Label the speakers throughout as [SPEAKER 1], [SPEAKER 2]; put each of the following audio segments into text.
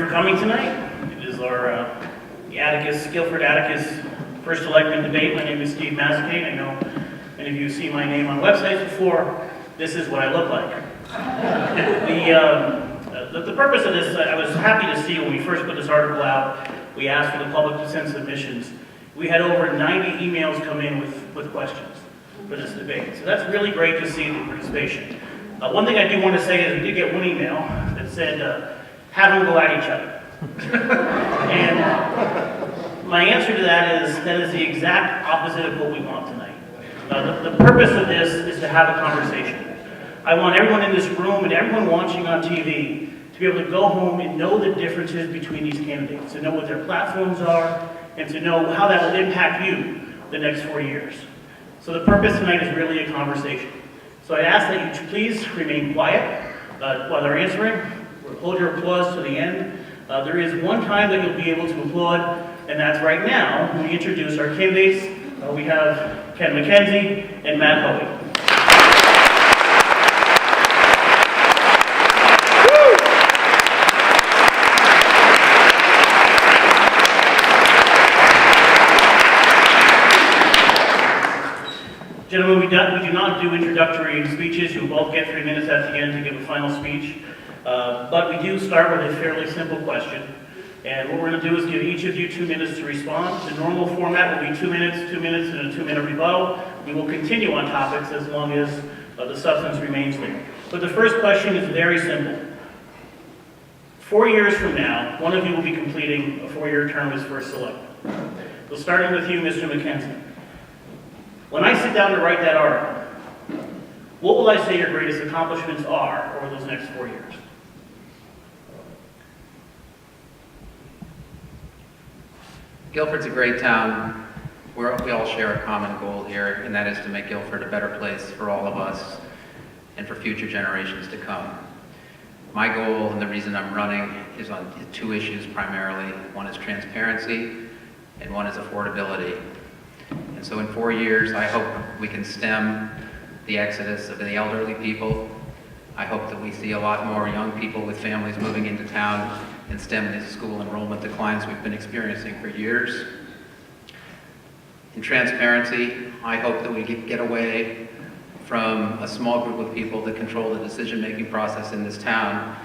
[SPEAKER 1] for coming tonight. It is our Guilford Atticus First Selectman debate. My name is Steve Mazzacane. I know many of you have seen my name on websites before. This is what I look like. The purpose of this, I was happy to see when we first put this article out, we asked for the public to send submissions. We had over 90 emails come in with questions for this debate. So that's really great to see the participation. One thing I do want to say is we did get one email that said, have them go at each other. And my answer to that is the exact opposite of what we want tonight. The purpose of this is to have a conversation. I want everyone in this room and everyone watching on TV to be able to go home and know the differences between these candidates, to know what their platforms are, and to know how that will impact you the next 4 years. So the purpose tonight is really a conversation. So I ask that you please remain quiet while they're answering. Hold your applause to the end. There is one time that you'll be able to applaud, and that's right now when we introduce our candidates. We have Ken McKenzie and Matt Hoey. Gentlemen, we do not do introductory speeches. You'll both get 3 minutes at the end to give a final speech. But we do start with a fairly simple question. And what we're going to do is give each of you 2 minutes to respond. The normal format will be 2 minutes, and a 2-minute rebuttal. We will continue on topics as long as the substance remains there. But the first question is very simple. 4 years from now, one of you will be completing a 4-year term as First Selectman. So starting with you, Mr. McKenzie. When I sit down to write that article, what will I say your greatest accomplishments are over those next 4 years?
[SPEAKER 2] Guilford's a great town. We all share a common goal here, and that is to make Guilford a better place for all of us and for future generations to come. My goal, and the reason I'm running, is on 2 issues primarily. One is transparency, and one is affordability. And so in 4 years, I hope we can stem the exodus of the elderly people. I hope that we see a lot more young people with families moving into town and stem the school enrollment declines we've been experiencing for years. In transparency, I hope that we get away from a small group of people that control the decision-making process in this town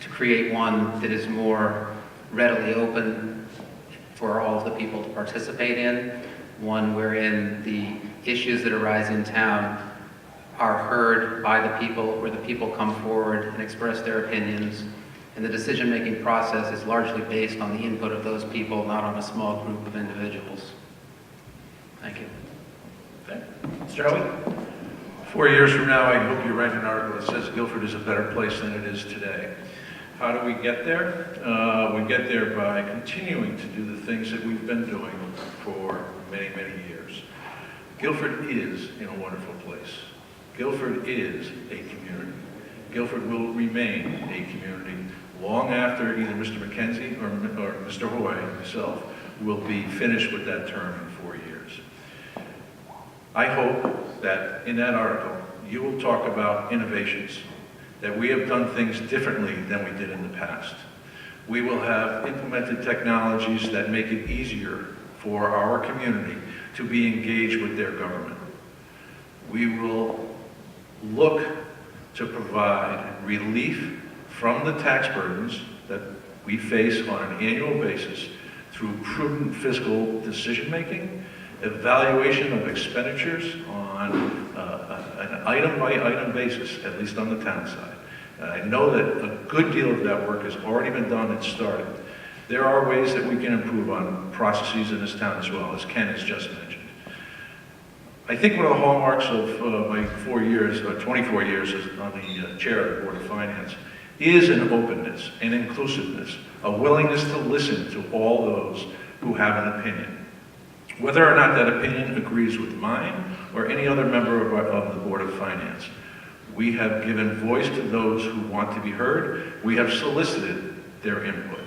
[SPEAKER 2] to create one that is more readily open for all of the people to participate in, one wherein the issues that arise in town are heard by the people, where the people come forward and express their opinions, and the decision-making process is largely based on the input of those people, not on a small group of individuals. Thank you.
[SPEAKER 1] Okay. Mr. Hoey?
[SPEAKER 3] 4 years from now, I hope you write an article that says Guilford is a better place than it is today. How do we get there? We get there by continuing to do the things that we've been doing for many, many years. Guilford is in a wonderful place. Guilford is a community. Guilford will remain a community long after either Mr. McKenzie or Mr. Hoy, myself, will be finished with that term in 4 years. I hope that in that article, you will talk about innovations, that we have done things differently than we did in the past. We will have implemented technologies that make it easier for our community to be engaged with their government. We will look to provide relief from the tax burdens that we face on an annual basis through prudent fiscal decision-making, evaluation of expenditures on an item-by-item basis, at least on the town side. I know that a good deal of that work has already been done and started. There are ways that we can improve on processes in this town as well, as Ken has just mentioned. I think one of the hallmarks of my 4 years, or 24 years on the chair of the Board of Finance, is an openness, an inclusiveness, a willingness to listen to all those who have an opinion. Whether or not that opinion agrees with mine or any other member of the Board of Finance, we have given voice to those who want to be heard. We have solicited their input.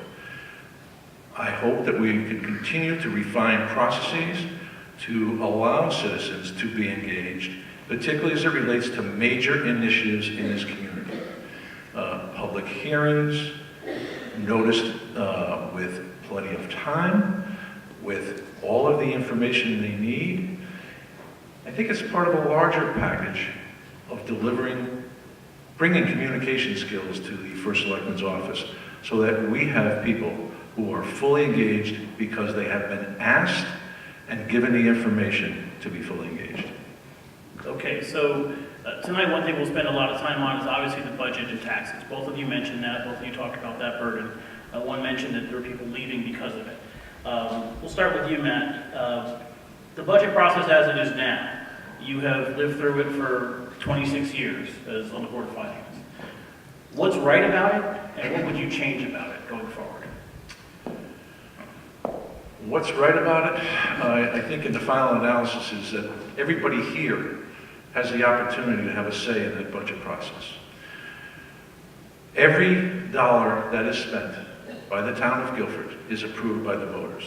[SPEAKER 3] I hope that we can continue to refine processes to allow citizens to be engaged, particularly as it relates to major initiatives in this community. Public hearings, noticed with plenty of time, with all of the information they need. I think it's part of a larger package of bringing communication skills to the First Selectman's office so that we have people who are fully engaged because they have been asked and given the information to be fully engaged.
[SPEAKER 1] Okay, so tonight one thing we'll spend a lot of time on is obviously the budget and taxes. Both of you mentioned that, both of you talked about that burden. One mentioned that there are people leaving because of it. We'll start with you, Matt. The budget process as it is now, you have lived through it for 26 years as on the Board of Finance. What's right about it, and what would you change about it going forward?
[SPEAKER 3] What's right about it, I think in the final analysis, is that everybody here has the opportunity to have a say in that budget process. Every dollar that is spent by the town of Guilford is approved by the voters.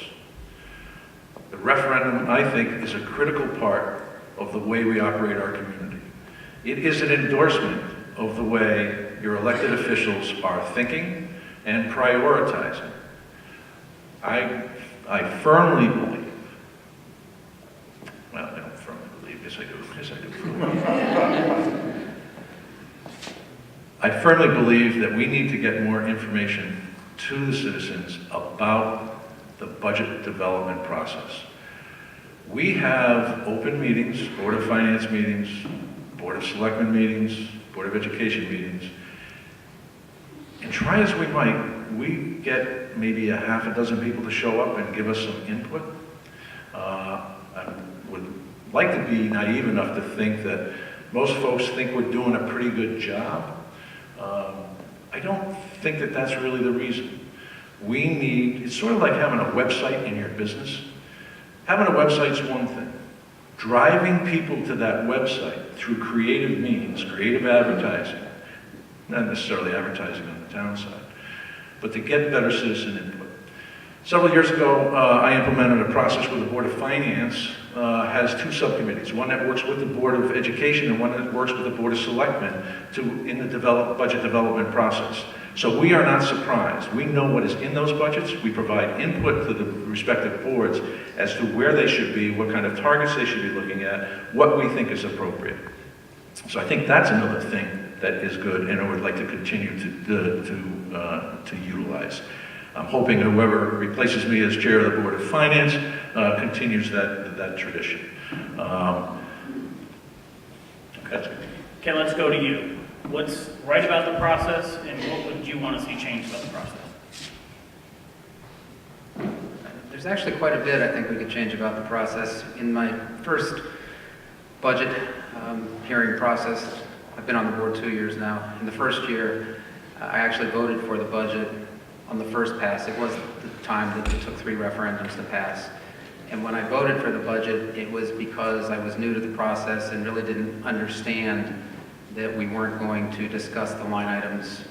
[SPEAKER 3] The referendum, I think, is a critical part of the way we operate our community. It is an endorsement of the way your elected officials are thinking and prioritizing. I firmly believe, well, I don't firmly believe, yes I do. I firmly believe that we need to get more information to the citizens about the budget development process. We have open meetings, Board of Finance meetings, Board of Selectmen meetings, Board of Education meetings, and try as we might, we get maybe a half a dozen people to show up and give us some input. I would like to be naive enough to think that most folks think we're doing a pretty good job. I don't think that that's really the reason. It's sort of like having a website in your business. Having a website's one thing. Driving people to that website through creative means, creative advertising, not necessarily advertising on the town side, but to get better citizen input. Several years ago, I implemented a process where the Board of Finance has two subcommittees, one that works with the Board of Education and one that works with the Board of Selectmen in the budget development process. So we are not surprised. We know what is in those budgets. We provide input to the respective boards as to where they should be, what kind of targets they should be looking at, what we think is appropriate. So I think that's another thing that is good and I would like to continue to utilize. I'm hoping whoever replaces me as chair of the Board of Finance continues that tradition. Okay.
[SPEAKER 1] Ken, let's go to you. What's right about the process, and what would you want to see changed about the process?
[SPEAKER 2] There's actually quite a bit I think we could change about the process. In my first budget hearing process, I've been on the board 2 years now. In the first year, I actually voted for the budget on the first pass. It was the time that it took 3 referendums to pass. And when I voted for the budget, it was because I was new to the process and really didn't understand that we weren't going to discuss the line items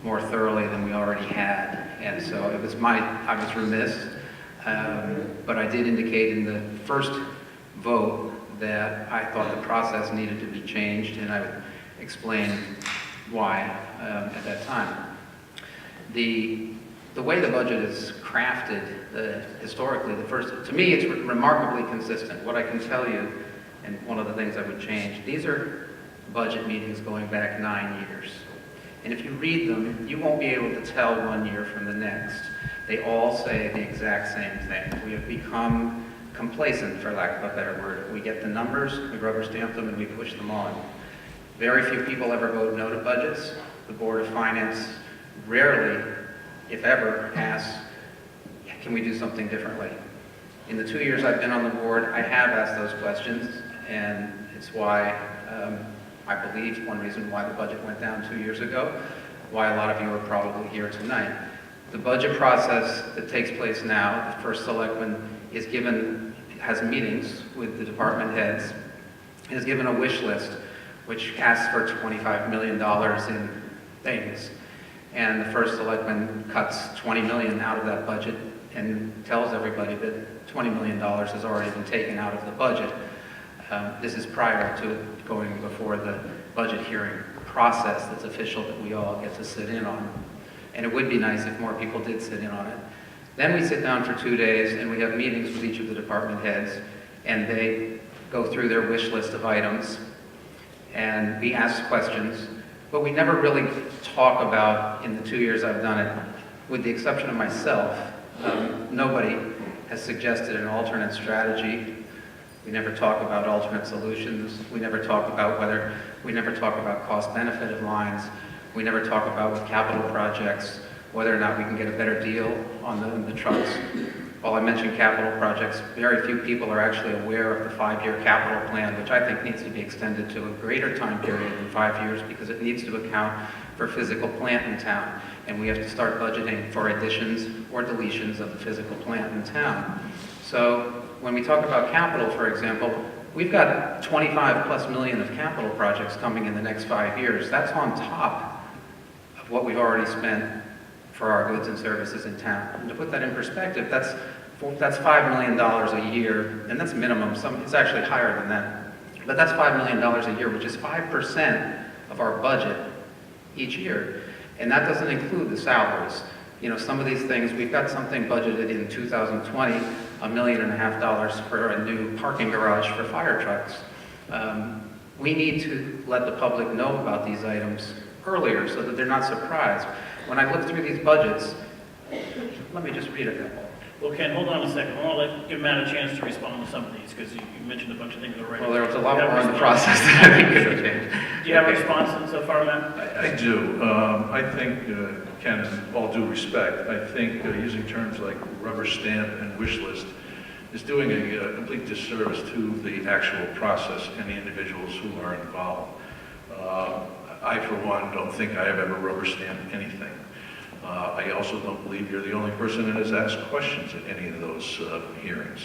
[SPEAKER 2] more thoroughly than we already had. And so I was remiss, but I did indicate in the first vote that I thought the process needed to be changed, and I would explain why at that time. The way the budget is crafted historically, to me it's remarkably consistent. What I can tell you, and one of the things I would change, these are budget meetings going back 9 years. And if you read them, you won't be able to tell 1 year from the next. They all say the exact same thing. We have become complacent, for lack of a better word. We get the numbers, we rubber stamp them, and we push them on. Very few people ever vote no to budgets. The Board of Finance rarely, if ever, asks, can we do something differently? In the 2 years I've been on the board, I have asked those questions, and it's why I believe one reason why the budget went down 2 years ago, why a lot of you are probably here tonight. The budget process that takes place now, the First Selectman has meetings with the department heads, is given a wish list, which asks for $25 million in things. And the First Selectman cuts $20 million out of that budget and tells everybody that $20 million has already been taken out of the budget. This is prior to going before the budget hearing process that's official that we all get to sit in on. and it would be nice if more people did sit in on it. Then we sit down for 2 days, and we have meetings with each of the department heads, and they go through their wish list of items, and we ask questions, but we never really talk about, in the 2 years I've done it, with the exception of myself, nobody has suggested an alternate strategy. We never talk about alternate solutions. We never talk about cost-benefit of lines. We never talk about with capital projects, whether or not we can get a better deal on the trucks. While I mentioned capital projects, very few people are actually aware of the 5-year capital plan, which I think needs to be extended to a greater time period than 5 years because it needs to account for physical plant in town. And we have to start budgeting for additions or deletions of the physical plant in town. So when we talk about capital, for example, we've got 25+ million of capital projects coming in the next 5 years. That's on top of what we've already spent for our goods and services in town. And to put that in perspective, that's $5 million a year, and that's minimum. It's actually higher than that. But that's $5 million a year, which is 5% of our budget each year. And that doesn't include the salaries. You know, some of these things, we've got something budgeted in 2020, $1.5 million for a new parking garage for fire trucks. We need to let the public know about these items earlier so that they're not surprised. When I look through these budgets, let me just read a couple.
[SPEAKER 1] Well, Ken, hold on a second. I want to give Matt a chance to respond to some of these, because you mentioned a bunch of things already.
[SPEAKER 2] Well, there was a lot more in the process that I think could have changed.
[SPEAKER 1] Do you have a response so far, Matt?
[SPEAKER 3] I do. I think, Ken, in all due respect, I think using terms like rubber stamp and wish list is doing a complete disservice to the actual process and the individuals who are involved. I, for one, don't think I have ever rubber stamped anything. I also don't believe you're the only person that has asked questions at any of those hearings.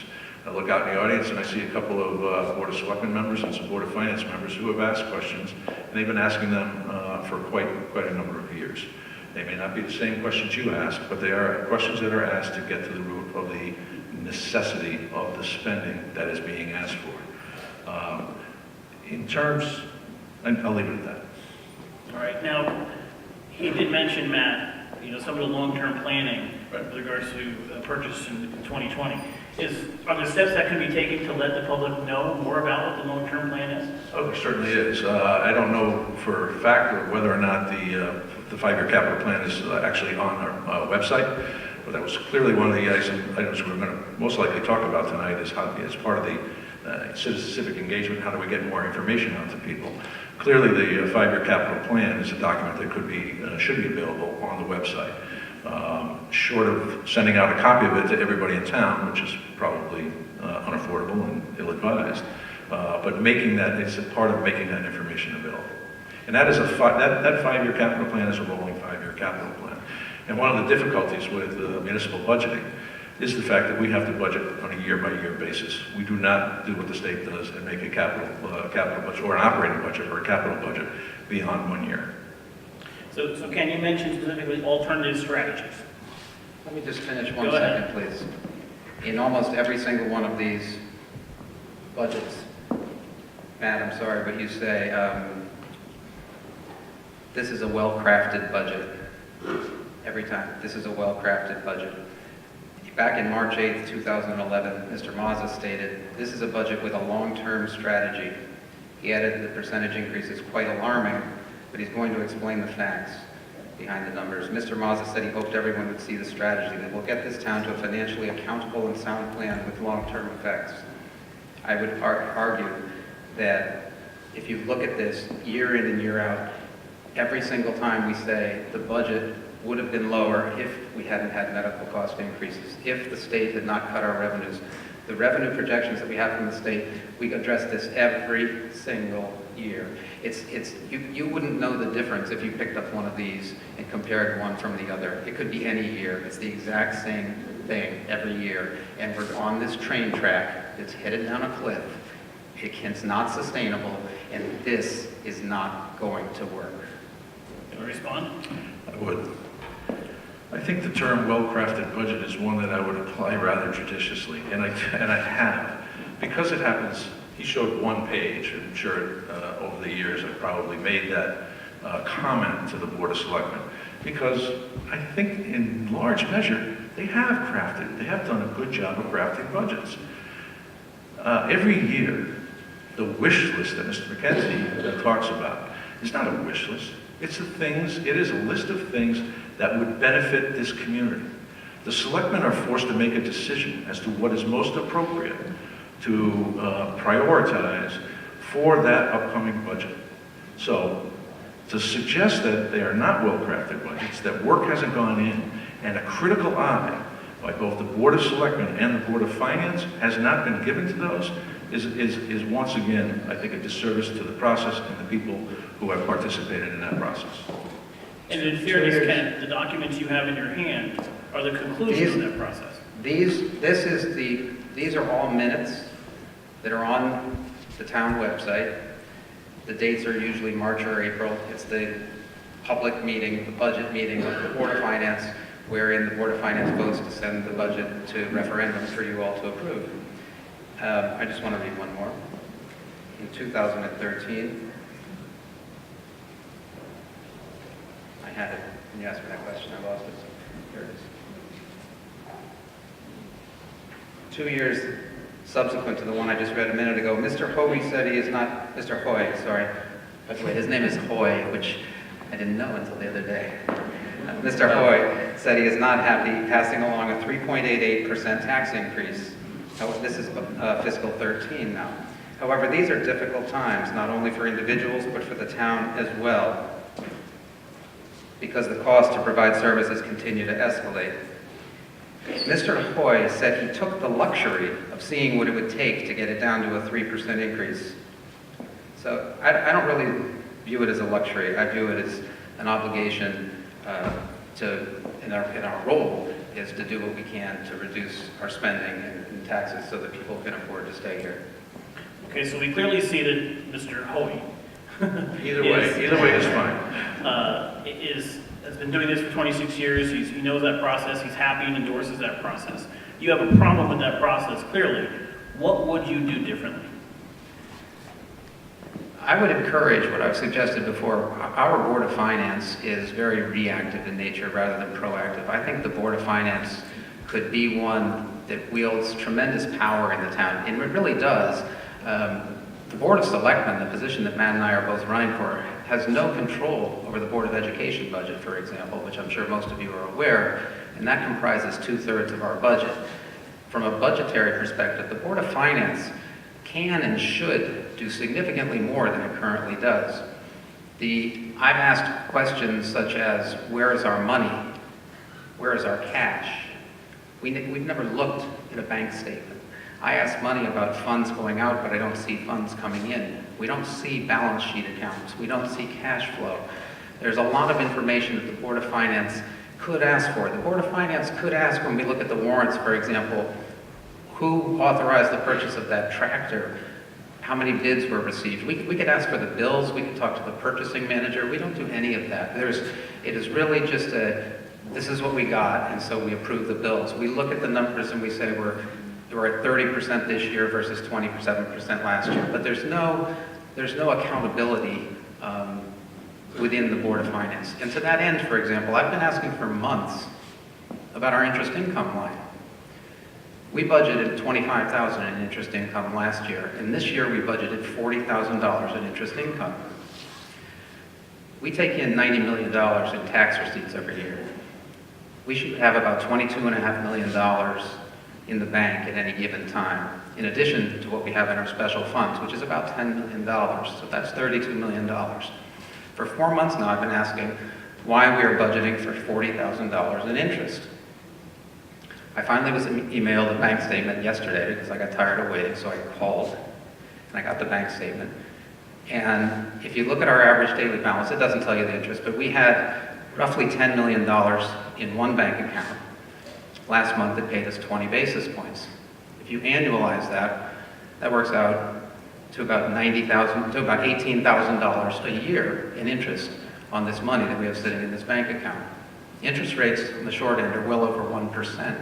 [SPEAKER 3] I look out in the audience and I see a couple of Board of Selectmen members and some Board of Finance members who have asked questions, and they've been asking them for quite a number of years. They may not be the same questions you ask, but they are questions that are asked to get to the root of the necessity of the spending that is being asked for. In terms, and I'll leave it at that.
[SPEAKER 1] All right. Now, he did mention, Matt, some of the long-term planning with regards to purchase in 2020. Are there steps that can be taken to let the public know more about what the long-term plan is?
[SPEAKER 3] Oh, there certainly is. I don't know for a fact whether or not the 5-year capital plan is actually on our website, but that was clearly one of the items we're going to most likely talk about tonight is how, as part of the civic engagement, how do we get more information out to people? Clearly, the 5-year capital plan is a document that should be available on the website. Short of sending out a copy of it to everybody in town, which is probably unaffordable and ill-advised, but it's a part of making that information available. And that is that 5-year capital plan is a rolling 5-year capital plan. And one of the difficulties with municipal budgeting is the fact that we have to budget on a year-by-year basis. We do not do what the state does and make a capital budget or an operating budget or a capital budget beyond 1 year.
[SPEAKER 1] So Ken, you mentioned specifically alternative strategies.
[SPEAKER 2] Let me just finish one second, please. In almost every single one of these budgets, Matt, I'm sorry, but you say, this is a well-crafted budget. Every time, this is a well-crafted budget. Back in March 8th, 2011, Mr. Mazza stated, this is a budget with a long-term strategy. He added the percentage increase is quite alarming, but he's going to explain the facts behind the numbers. Mr. Mazza said he hoped everyone would see the strategy that will get this town to a financially accountable and sound plan with long-term effects. I would argue that if you look at this year in and year out, every single time we say the budget would have been lower if we hadn't had medical cost increases, if the state had not cut our revenues. The revenue projections that we have from the state, we address this every single year. You wouldn't know the difference if you picked up one of these and compared one from the other. It could be any year. It's the exact same thing every year. And we're on this train track that's headed down a cliff. It's not sustainable, and this is not going to work.
[SPEAKER 1] Can I respond?
[SPEAKER 3] I would. I think the term well-crafted budget is one that I would apply rather judiciously, and I have. Because it happens, he showed one page, and I'm sure over the years I've probably made that comment to the Board of Selectmen. because I think in large measure, they have done a good job of crafting budgets. Every year, the wish list that Mr. McKenzie talks about is not a wish list. It is a list of things that would benefit this community. The selectmen are forced to make a decision as to what is most appropriate to prioritize for that upcoming budget. So, to suggest that they are not well-crafted budgets, that work hasn't gone in, and a critical eye by both the Board of Selectmen and the Board of Finance has not been given to those, is once again, I think, a disservice to the process and the people who have participated in that process.
[SPEAKER 1] And in fairness, Ken, the documents you have in your hand are the conclusion of that process.
[SPEAKER 2] These are all minutes that are on the town website. The dates are usually March or April. It's the public meeting, the budget meeting of the Board of Finance, wherein the Board of Finance votes to send the budget to referendum for you all to approve. I just want to read one more. In 2013, I had it. When you asked me that question, I lost it. So here it is. 2 years subsequent to the one I just read a minute ago, Mr. Hoy said he is not, Mr. Hoy, sorry. By the way, his name is Hoy, which I didn't know until the other day. Mr. Hoy said he is not happy passing along a 3.88% tax increase. This is fiscal 13 now. However, these are difficult times, not only for individuals, but for the town as well, because the cost to provide services continue to escalate. Mr. Hoy said he took the luxury of seeing what it would take to get it down to a 3% increase. So I don't really view it as a luxury. I view it as an obligation in our role is to do what we can to reduce our spending and taxes so that people can afford to stay here.
[SPEAKER 1] Okay, so we clearly see that Mr. Hoy
[SPEAKER 3] Either way is fine.
[SPEAKER 1] Has been doing this for 26 years. He knows that process. He's happy and endorses that process. You have a problem with that process, clearly. What would you do differently?
[SPEAKER 2] I would encourage what I've suggested before. Our Board of Finance is very reactive in nature rather than proactive. I think the Board of Finance could be one that wields tremendous power in the town, and it really does. The Board of Selectmen, the position that Matt and I are both running for, has no control over the Board of Education budget, for example, which I'm sure most of you are aware, and that comprises 2/3 of our budget. From a budgetary perspective, the Board of Finance can and should do significantly more than it currently does. I've asked questions such as, where is our money? Where is our cash? We've never looked at a bank statement. I ask money about funds going out, but I don't see funds coming in. We don't see balance sheet accounts. We don't see cash flow. There's a lot of information that the Board of Finance could ask for. The Board of Finance could ask, when we look at the warrants, for example, who authorized the purchase of that tractor? How many bids were received? We could ask for the bills. We could talk to the purchasing manager. We don't do any of that. It is really just this is what we got, and so we approve the bills. We look at the numbers and we say we're at 30% this year versus 27% last year. But there's no accountability within the Board of Finance. And to that end, for example, I've been asking for months about our interest income line. We budgeted $25,000 in interest income last year, and this year we budgeted $40,000 in interest income. We take in $90 million in tax receipts every year. We should have about $22.5 million in the bank at any given time, in addition to what we have in our special funds, which is about $10 million, so that's $32 million. For 4 months now, I've been asking why we are budgeting for $40,000 in interest. I finally was emailed a bank statement yesterday because I got tired of waiting, so I called and I got the bank statement. And if you look at our average daily balance, it doesn't tell you the interest, but we had roughly $10 million in one bank account. Last month it paid us 20 basis points. If you annualize that, that works out to about $18,000 a year in interest on this money that we have sitting in this bank account. Interest rates on the short end are well over 1%.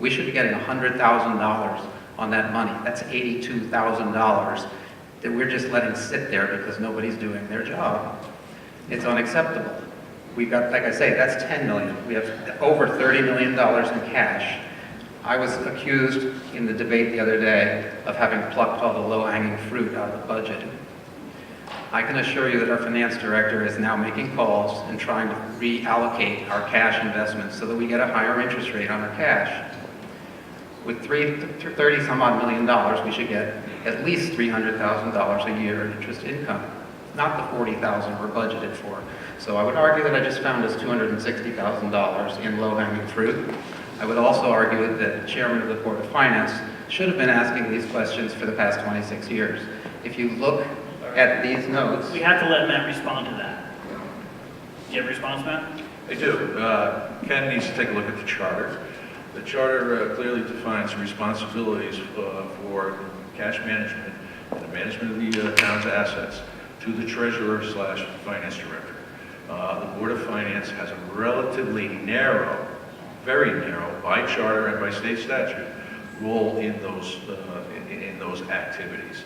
[SPEAKER 2] We should be getting $100,000 on that money. That's $82,000 that we're just letting sit there because nobody's doing their job. It's unacceptable. We've got, like I say, that's 10 million. We have over $30 million in cash. I was accused in the debate the other day of having plucked all the low-hanging fruit out of the budget. I can assure you that our finance director is now making calls and trying to reallocate our cash investments so that we get a higher interest rate on our cash. With 30 some odd million dollars, we should get at least $300,000 a year in interest income, not the $40,000 we're budgeted for. So I would argue that I just found us $260,000 in low-hanging fruit. I would also argue that the chairman of the Board of Finance should have been asking these questions for the past 26 years. If you look at these notes...
[SPEAKER 1] We have to let Matt respond to that. Do you have a response, Matt?
[SPEAKER 3] I do. Ken needs to take a look at the charter. The charter clearly defines responsibilities for cash management and the management of the town's assets to the treasurer/finance director. The Board of Finance has a relatively narrow, very narrow, by charter and by state statute, role in those activities.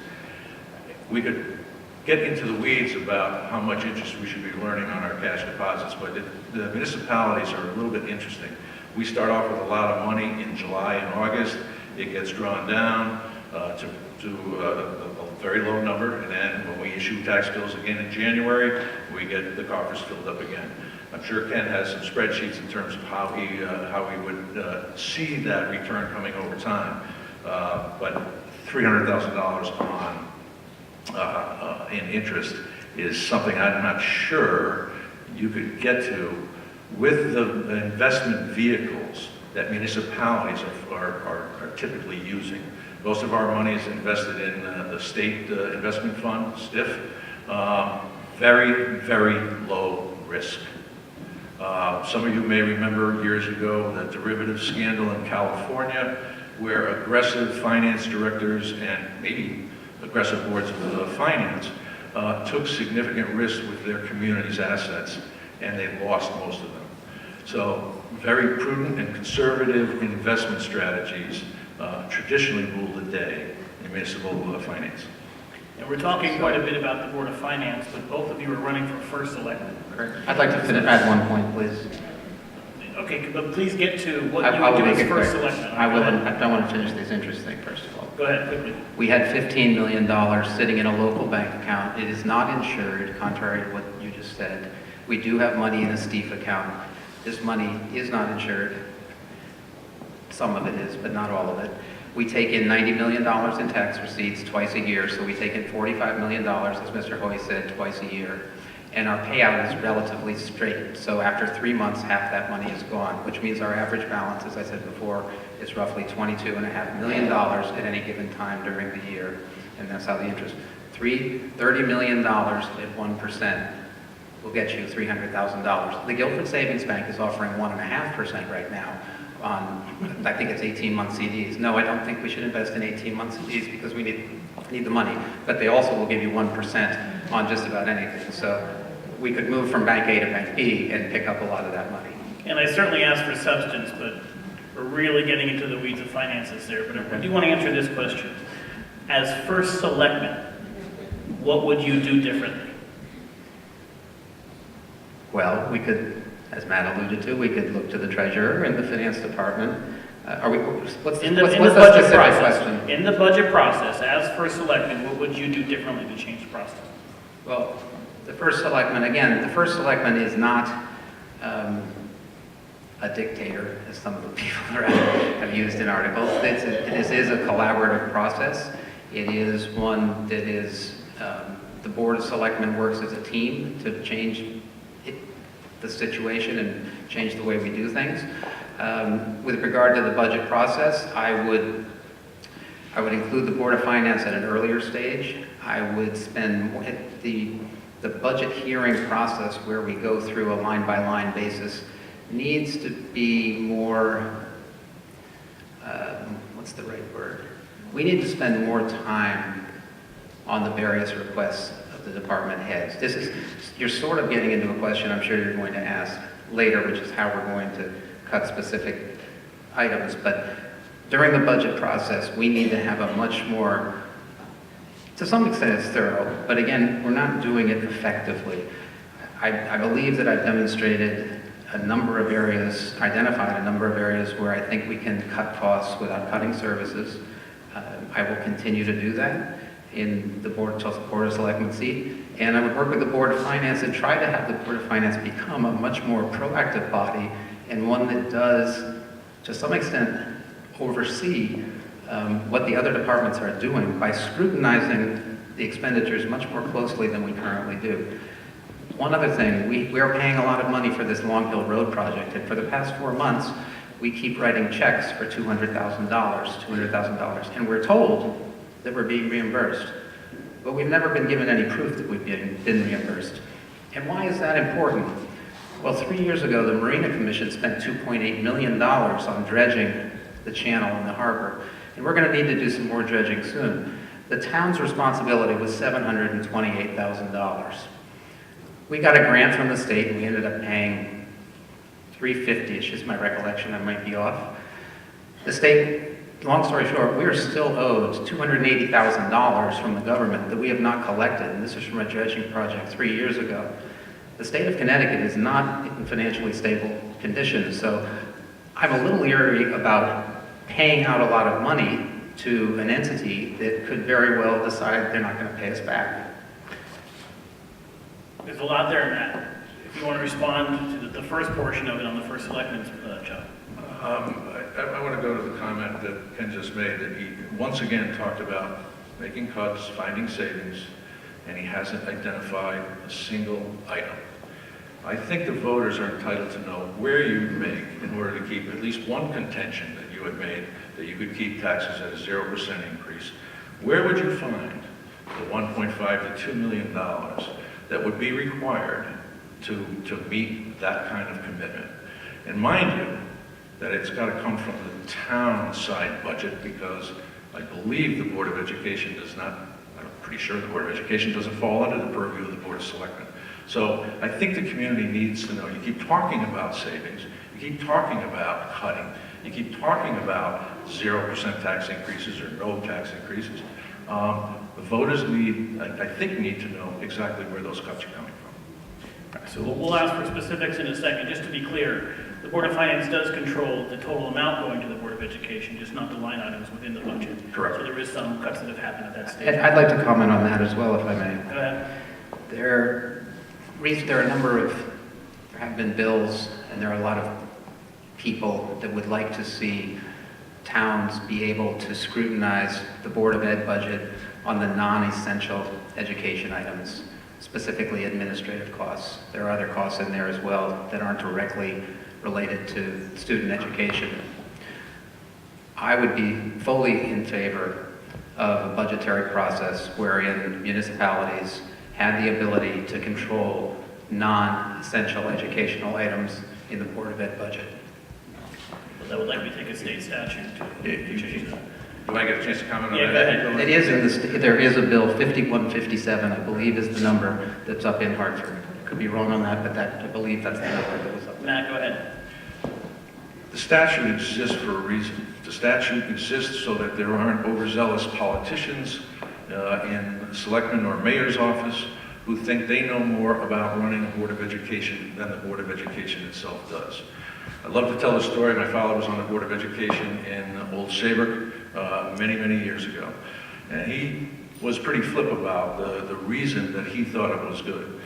[SPEAKER 3] We could get into the weeds about how much interest we should be earning on our cash deposits, but the municipalities are a little bit interesting. We start off with a lot of money in July and August. It gets drawn down to a very low number, and then when we issue tax bills again in January, we get the coffers filled up again. I'm sure Ken has some spreadsheets in terms of how he would see that return coming over time. But $300,000 on in interest is something I'm not sure you could get to with the investment vehicles that municipalities are typically using. Most of our money is invested in the state investment fund, STIF. Very, very low risk. Some of you may remember years ago the derivative scandal in California, where aggressive finance directors and maybe aggressive boards of finance took significant risks with their community's assets, and they lost most of them. So very prudent and conservative investment strategies traditionally rule the day in municipal finance.
[SPEAKER 1] And we're talking quite a bit about the Board of Finance, but both of you are running for First Selectman.
[SPEAKER 2] I'd like to add one point, please.
[SPEAKER 1] Okay, but please get to what
[SPEAKER 2] I
[SPEAKER 1] you
[SPEAKER 2] will
[SPEAKER 1] would do
[SPEAKER 2] make
[SPEAKER 1] as
[SPEAKER 2] it
[SPEAKER 1] First
[SPEAKER 2] quick.
[SPEAKER 1] Selectman.
[SPEAKER 2] I will. I don't want to finish this interest thing, first of all.
[SPEAKER 1] Go ahead, quickly.
[SPEAKER 2] We had $15 million sitting in a local bank account. It is not insured, contrary to what you just said. We do have money in a STIF account. This money is not insured. Some of it is, but not all of it. We take in $90 million in tax receipts twice a year, so we take in $45 million, as Mr. Hoy said, twice a year. And our payout is relatively straight. So after 3 months, half that money is gone, which means our average balance, as I said before, is roughly $22.5 million at any given time during the year. And that's how the interest, $30 million at 1% will get you $300,000. The Guilford Savings Bank is offering 1.5% right now on, I think it's 18-month CDs. No, I don't think we should invest in 18-month CDs because we need the money. But they also will give you 1% on just about anything. So we could move from bank A to bank B and pick up a lot of that money.
[SPEAKER 1] And I certainly asked for substance, but we're really getting into the weeds of finances there. But I do want to answer this question. As First Selectman, what would you do differently?
[SPEAKER 2] Well, we could, as Matt alluded to, we could look to the treasurer and the finance department. What's
[SPEAKER 1] In
[SPEAKER 2] the
[SPEAKER 1] the budget
[SPEAKER 2] specific
[SPEAKER 1] process,
[SPEAKER 2] question?
[SPEAKER 1] in the budget process, as First Selectman, what would you do differently to change the process?
[SPEAKER 2] Well, the First Selectman, again, the First Selectman is not a dictator, as some of the people have used in articles. This is a collaborative process. It is one that is, the Board of Selectmen works as a team to change the situation and change the way we do things. With regard to the budget process, I would include the Board of Finance at an earlier stage. I would spend the budget hearing process where we go through a line-by-line basis needs to be more, what's the right word? We need to spend more time on the various requests of the department heads. You're sort of getting into a question I'm sure you're going to ask later, which is how we're going to cut specific items. But during the budget process, we need to have a much more, to some extent it's thorough, but again, we're not doing it effectively. I believe that I've demonstrated a number of areas, identified a number of areas where I think we can cut costs without cutting services. I will continue to do that in the Board of Selectmen seat. And I would work with the Board of Finance and try to have the Board of Finance become a much more proactive body and one that does, to some extent, oversee what the other departments are doing by scrutinizing the expenditures much more closely than we currently do. One other thing, we are paying a lot of money for this Long Hill Road project, and for the past 4 months, we keep writing checks for $200,000, and we're told that we're being reimbursed. But we've never been given any proof that we've been reimbursed. And why is that important? Well, 3 years ago, the Marina Commission spent $2.8 million on dredging the channel in the harbor, and we're going to need to do some more dredging soon. The town's responsibility was $728,000. We got a grant from the state, and we ended up paying $350-ish, is my recollection, I might be off. The state, long story short, we are still owed $280,000 from the government that we have not collected, and this is from a dredging project 3 years ago. The state of Connecticut is not in financially stable conditions, so I'm a little leery about paying out a lot of money to an entity that could very well decide they're not going to pay us back.
[SPEAKER 1] There's a lot there, Matt. If you want to respond to the first portion of it on the First Selectman's job.
[SPEAKER 3] I want to go to the comment that Ken just made, that he once again talked about making cuts, finding savings, and he hasn't identified a single item. I think the voters are entitled to know where you make in order to keep at least one contention that you had made, that you could keep taxes at a 0% increase. Where would you find the $1.5 to $2 million that would be required to meet that kind of commitment? And mind you, that it's got to come from the town side budget, because I believe the Board of Education does not, I'm pretty sure the Board of Education doesn't fall under the purview of the Board of Selectmen. So I think the community needs to know. You keep talking about savings, you keep talking about cutting, you keep talking about 0% tax increases or no tax increases. The voters need, I think, need to know exactly where those cuts are coming from.
[SPEAKER 1] So we'll ask for specifics in a second. Just to be clear, the Board of Finance does control the total amount going to the Board of Education, just not the line items within the budget.
[SPEAKER 3] Correct.
[SPEAKER 1] So there is some cuts that have happened at that stage.
[SPEAKER 2] And I'd like to comment on that as well, if I may.
[SPEAKER 1] Go ahead.
[SPEAKER 2] There are a number of, there have been bills, and there are a lot of people that would like to see towns be able to scrutinize the Board of Ed budget on the non-essential education items, specifically administrative costs. There are other costs in there as well that aren't directly related to student education. I would be fully in favor of a budgetary process wherein municipalities had the ability to control non-essential educational items in the Board of Ed budget.
[SPEAKER 1] But that would likely take a state statute to change that.
[SPEAKER 3] Do I get a chance to comment on
[SPEAKER 1] Yeah,
[SPEAKER 3] that?
[SPEAKER 1] go ahead.
[SPEAKER 2] It is in the, there is a bill, 5157, I believe is the number that's up in Hartford. Could be wrong on that, but that, I believe that's the number that was up there.
[SPEAKER 1] Matt, go ahead.
[SPEAKER 3] The statute exists for a reason. The statute exists so that there aren't overzealous politicians in the selectman or mayor's office who think they know more about running a Board of Education than the Board of Education itself does. I'd love to tell the story. My father was on the Board of Education in Old Saybrook many, many years ago. And he was pretty flip about the reason that he thought it was good.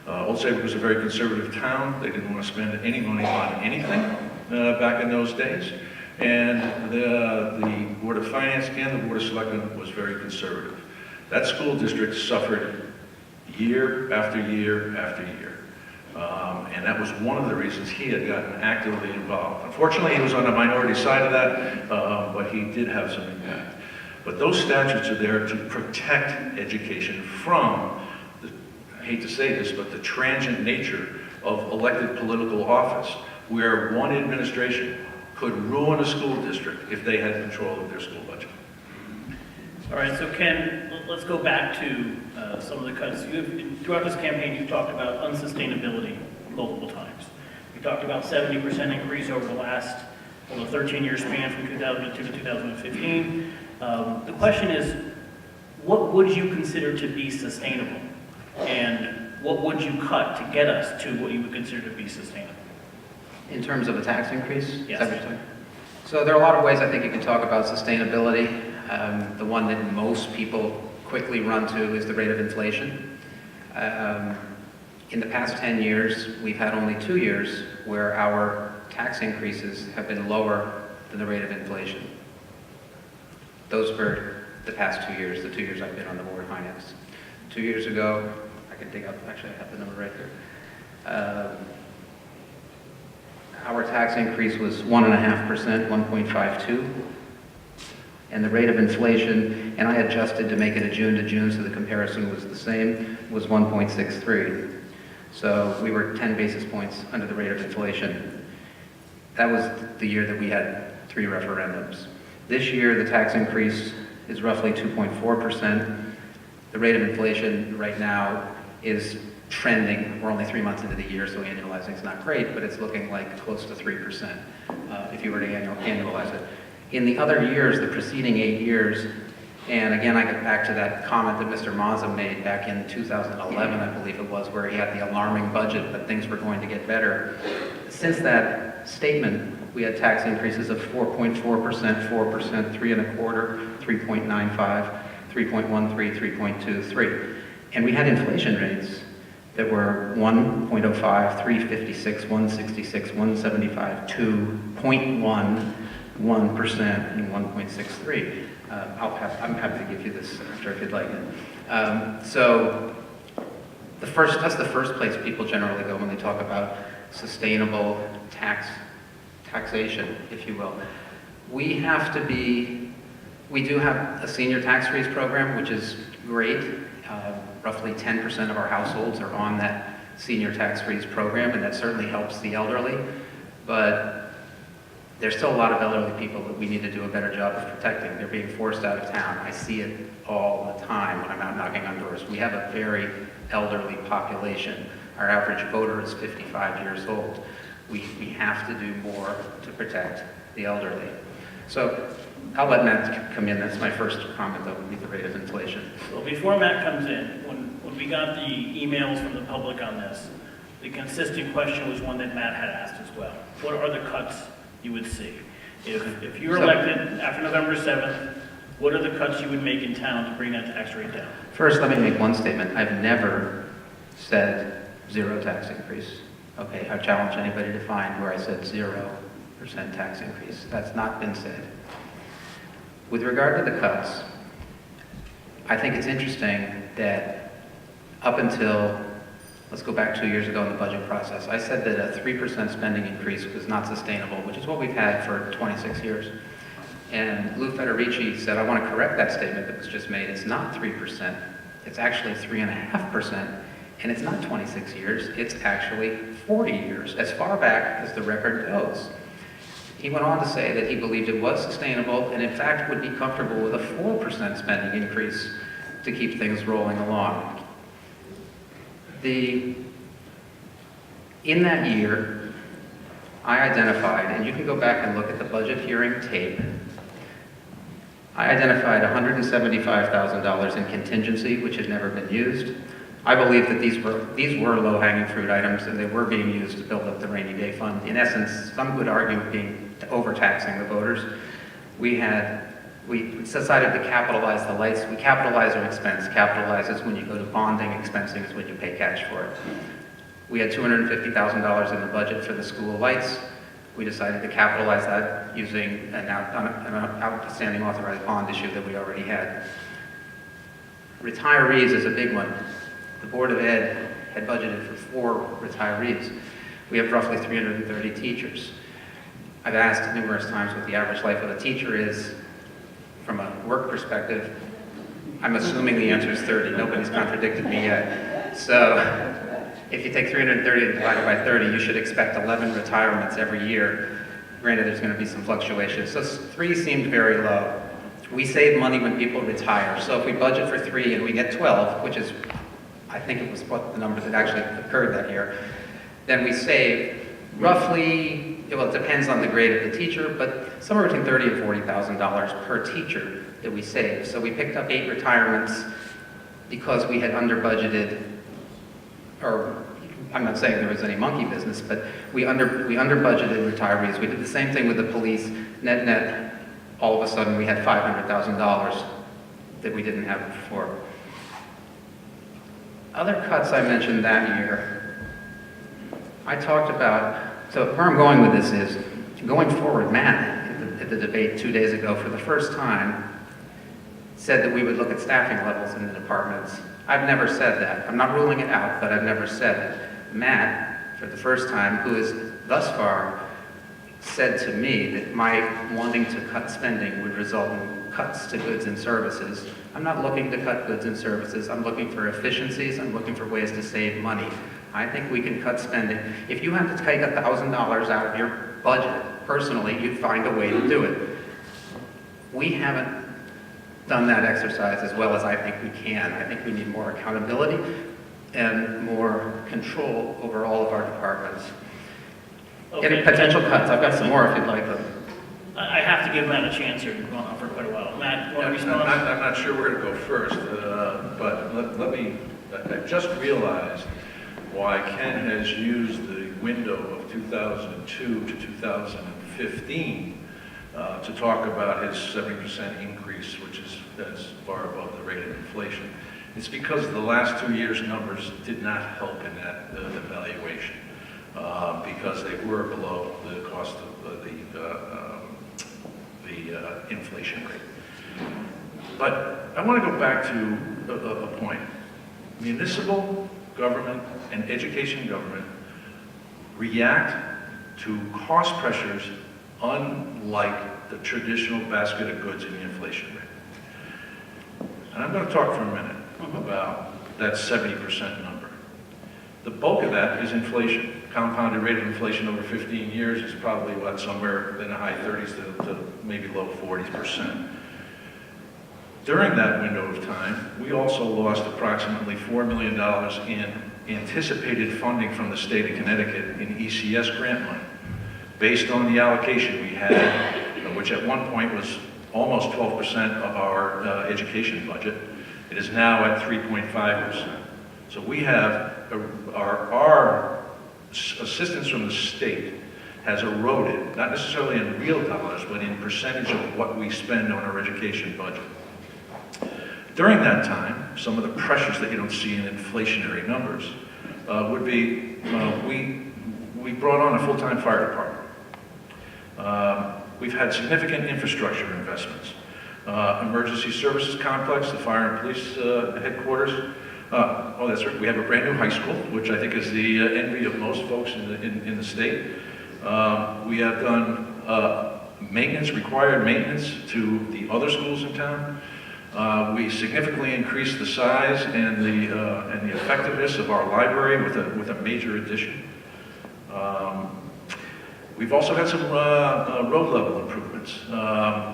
[SPEAKER 3] Old Saybrook was a very conservative town. They didn't want to spend any money on anything back in those days. And the Board of Finance and the Board of Selectmen was very conservative. That school district suffered year after year after year. And that was one of the reasons he had gotten actively involved. Unfortunately, he was on the minority side of that, but he did have some impact. But those statutes are there to protect education from, I hate to say this, but the transient nature of elected political office, where one administration could ruin a school district if they had control of their school budget.
[SPEAKER 1] All right, so Ken, let's go back to some of the cuts. Throughout this campaign, you've talked about unsustainability multiple times. You talked about 70% increase over the last, well, the 13-year span from 2002 to 2015. The question is, what would you consider to be sustainable? And what would you cut to get us to what you would consider to be sustainable?
[SPEAKER 2] In terms of a tax increase? Is
[SPEAKER 1] Yes.
[SPEAKER 2] that what you're saying? So there are a lot of ways I think you can talk about sustainability. The one that most people quickly run to is the rate of inflation. In the past 10 years, we've had only 2 years where our tax increases have been lower than the rate of inflation. Those were the past 2 years, the 2 years I've been on the board of finance. 2 years ago, I can dig up, actually I have the number right here. Our tax increase was 1.5%, 1.52. And the rate of inflation, and I adjusted to make it a June to June so the comparison was the same, was 1.63. So we were 10 basis points under the rate of inflation. That was the year that we had 3 referendums. This year, the tax increase is roughly 2.4%. The rate of inflation right now is trending. We're only 3 months into the year, so annualizing is not great, but it's looking like close to 3% if you were to annualize it. In the other years, the preceding 8 years, and again, I get back to that comment that Mr. Mazza made back in 2011, I believe it was, where he had the alarming budget, but things were going to get better. Since that statement, we had tax increases of 4.4%, 4%, 3.25%, 3.95%, 3.13%, 3.23%. And we had inflation rates that were 1.05, 3.56, 1.66, 1.75, 2, 0.1, 1%, and 1.63. I'm happy to give you this after if you'd like it. So that's the first place people generally go when they talk about sustainable taxation, if you will. We do have a senior tax freeze program, which is great. Roughly 10% of our households are on that senior tax freeze program, and that certainly helps the elderly. But there's still a lot of elderly people that we need to do a better job of protecting. They're being forced out of town. I see it all the time when I'm out knocking on doors. We have a very elderly population. Our average voter is 55 years old. We have to do more to protect the elderly. So I'll let Matt come in. That's my first comment, though, would be the rate of inflation.
[SPEAKER 1] So before Matt comes in, when we got the emails from the public on this, the consistent question was one that Matt had asked as well. What are the cuts you would see? If you're elected after November 7th, what are the cuts you would make in town to bring that tax rate down?
[SPEAKER 2] First, let me make one statement. I've never said 0 tax increase. Okay, I challenge anybody to find where I said 0% tax increase. That's not been said. With regard to the cuts, I think it's interesting that up until, let's go back 2 years ago in the budget process, I said that a 3% spending increase was not sustainable, which is what we've had for 26 years. And Lou Federici said, I want to correct that statement that was just made. It's not 3%, it's actually 3.5%, and it's not 26 years, it's actually 40 years, as far back as the record goes. He went on to say that he believed it was sustainable and in fact would be comfortable with a 4% spending increase to keep things rolling along. In that year, I identified, and you can go back and look at the budget hearing tape, I identified $175,000 in contingency, which had never been used. I believe that these were low-hanging fruit items, and they were being used to build up the rainy day fund. In essence, some would argue being overtaxing the voters. We decided to capitalize the lights. We capitalize our expense. Capitalize is when you go to bonding, expensing is when you pay cash for it. We had $250,000 in the budget for the school lights. We decided to capitalize that using an outstanding authorized bond issue that we already had. Retirees is a big one. The Board of Ed had budgeted for 4 retirees. We have roughly 330 teachers. I've asked numerous times what the average life of a teacher is from a work perspective. I'm assuming the answer is 30. Nobody's contradicted me yet. So if you take 330 and divide it by 30, you should expect 11 retirements every year. Granted, there's going to be some fluctuations. So 3 seemed very low. We save money when people retire. So if we budget for 3 and we get 12, which is, I think it was what the number that actually occurred that year, then we save roughly, well, it depends on the grade of the teacher, but somewhere between $30,000 and $40,000 per teacher that we save. So we picked up 8 retirements because we had under budgeted or I'm not saying there was any monkey business, but we under budgeted retirees. We did the same thing with the police. Net, all of a sudden we had $500,000 that we didn't have before. Other cuts I mentioned that year, I talked about, so where I'm going with this is, going forward, Matt, at the debate 2 days ago, for the first time, said that we would look at staffing levels in the departments. I've never said that. I'm not ruling it out, but I've never said it. Matt, for the first time, who has thus far said to me that my wanting to cut spending would result in cuts to goods and services. I'm not looking to cut goods and services. I'm looking for efficiencies. I'm looking for ways to save money. I think we can cut spending. If you had to take $1,000 out of your budget, personally, you'd find a way to do it. We haven't done that exercise as well as I think we can. I think we need more accountability and more control over all of our departments. Getting potential cuts. I've got some more if you'd like them.
[SPEAKER 1] I have to give Matt a chance here. We've gone on for quite a while. Matt, you want to respond?
[SPEAKER 3] I'm not sure where to go first, but let me, I just realized why Ken has used the window of 2002 to 2015 to talk about his 70% increase, which is that's far above the rate of inflation. It's because the last 2 years' numbers did not help in that evaluation because they were below the cost of the inflation rate. But I want to go back to a point. Municipal government and education government react to cost pressures unlike the traditional basket of goods in the inflation rate. And I'm going to talk for a minute about that 70% number. The bulk of that is inflation. Compounded rate of inflation over 15 years is probably, what, somewhere in the high 30s to maybe low 40%. During that window of time, we also lost approximately $4 million in anticipated funding from the state of Connecticut in ECS grant money, based on the allocation we had, which at one point was almost 12% of our education budget. It is now at 3.5%. So we have, our assistance from the state has eroded, not necessarily in real dollars, but in percentage of what we spend on our education budget. During that time, some of the pressures that you don't see in inflationary numbers would be, we brought on a full-time fire department. We've had significant infrastructure investments. Emergency services complex, the fire and police headquarters. Oh, that's right. We have a brand new high school, which I think is the envy of most folks in the state. We have done maintenance, required maintenance to the other schools in town. We significantly increased the size and the effectiveness of our library with a major addition. We've also had some road level improvements.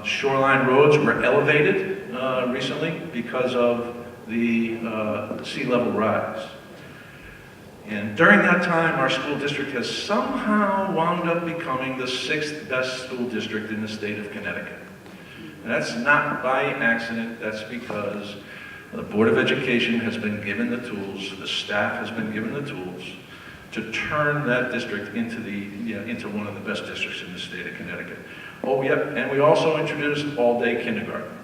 [SPEAKER 3] Shoreline roads were elevated recently because of the sea level rise. And during that time, our school district has somehow wound up becoming the 6th best school district in the state of Connecticut. And that's not by accident, that's because the Board of Education has been given the tools, the staff has been given the tools to turn that district into one of the best districts in the state of Connecticut. Oh, yep, and we also introduced all-day kindergarten.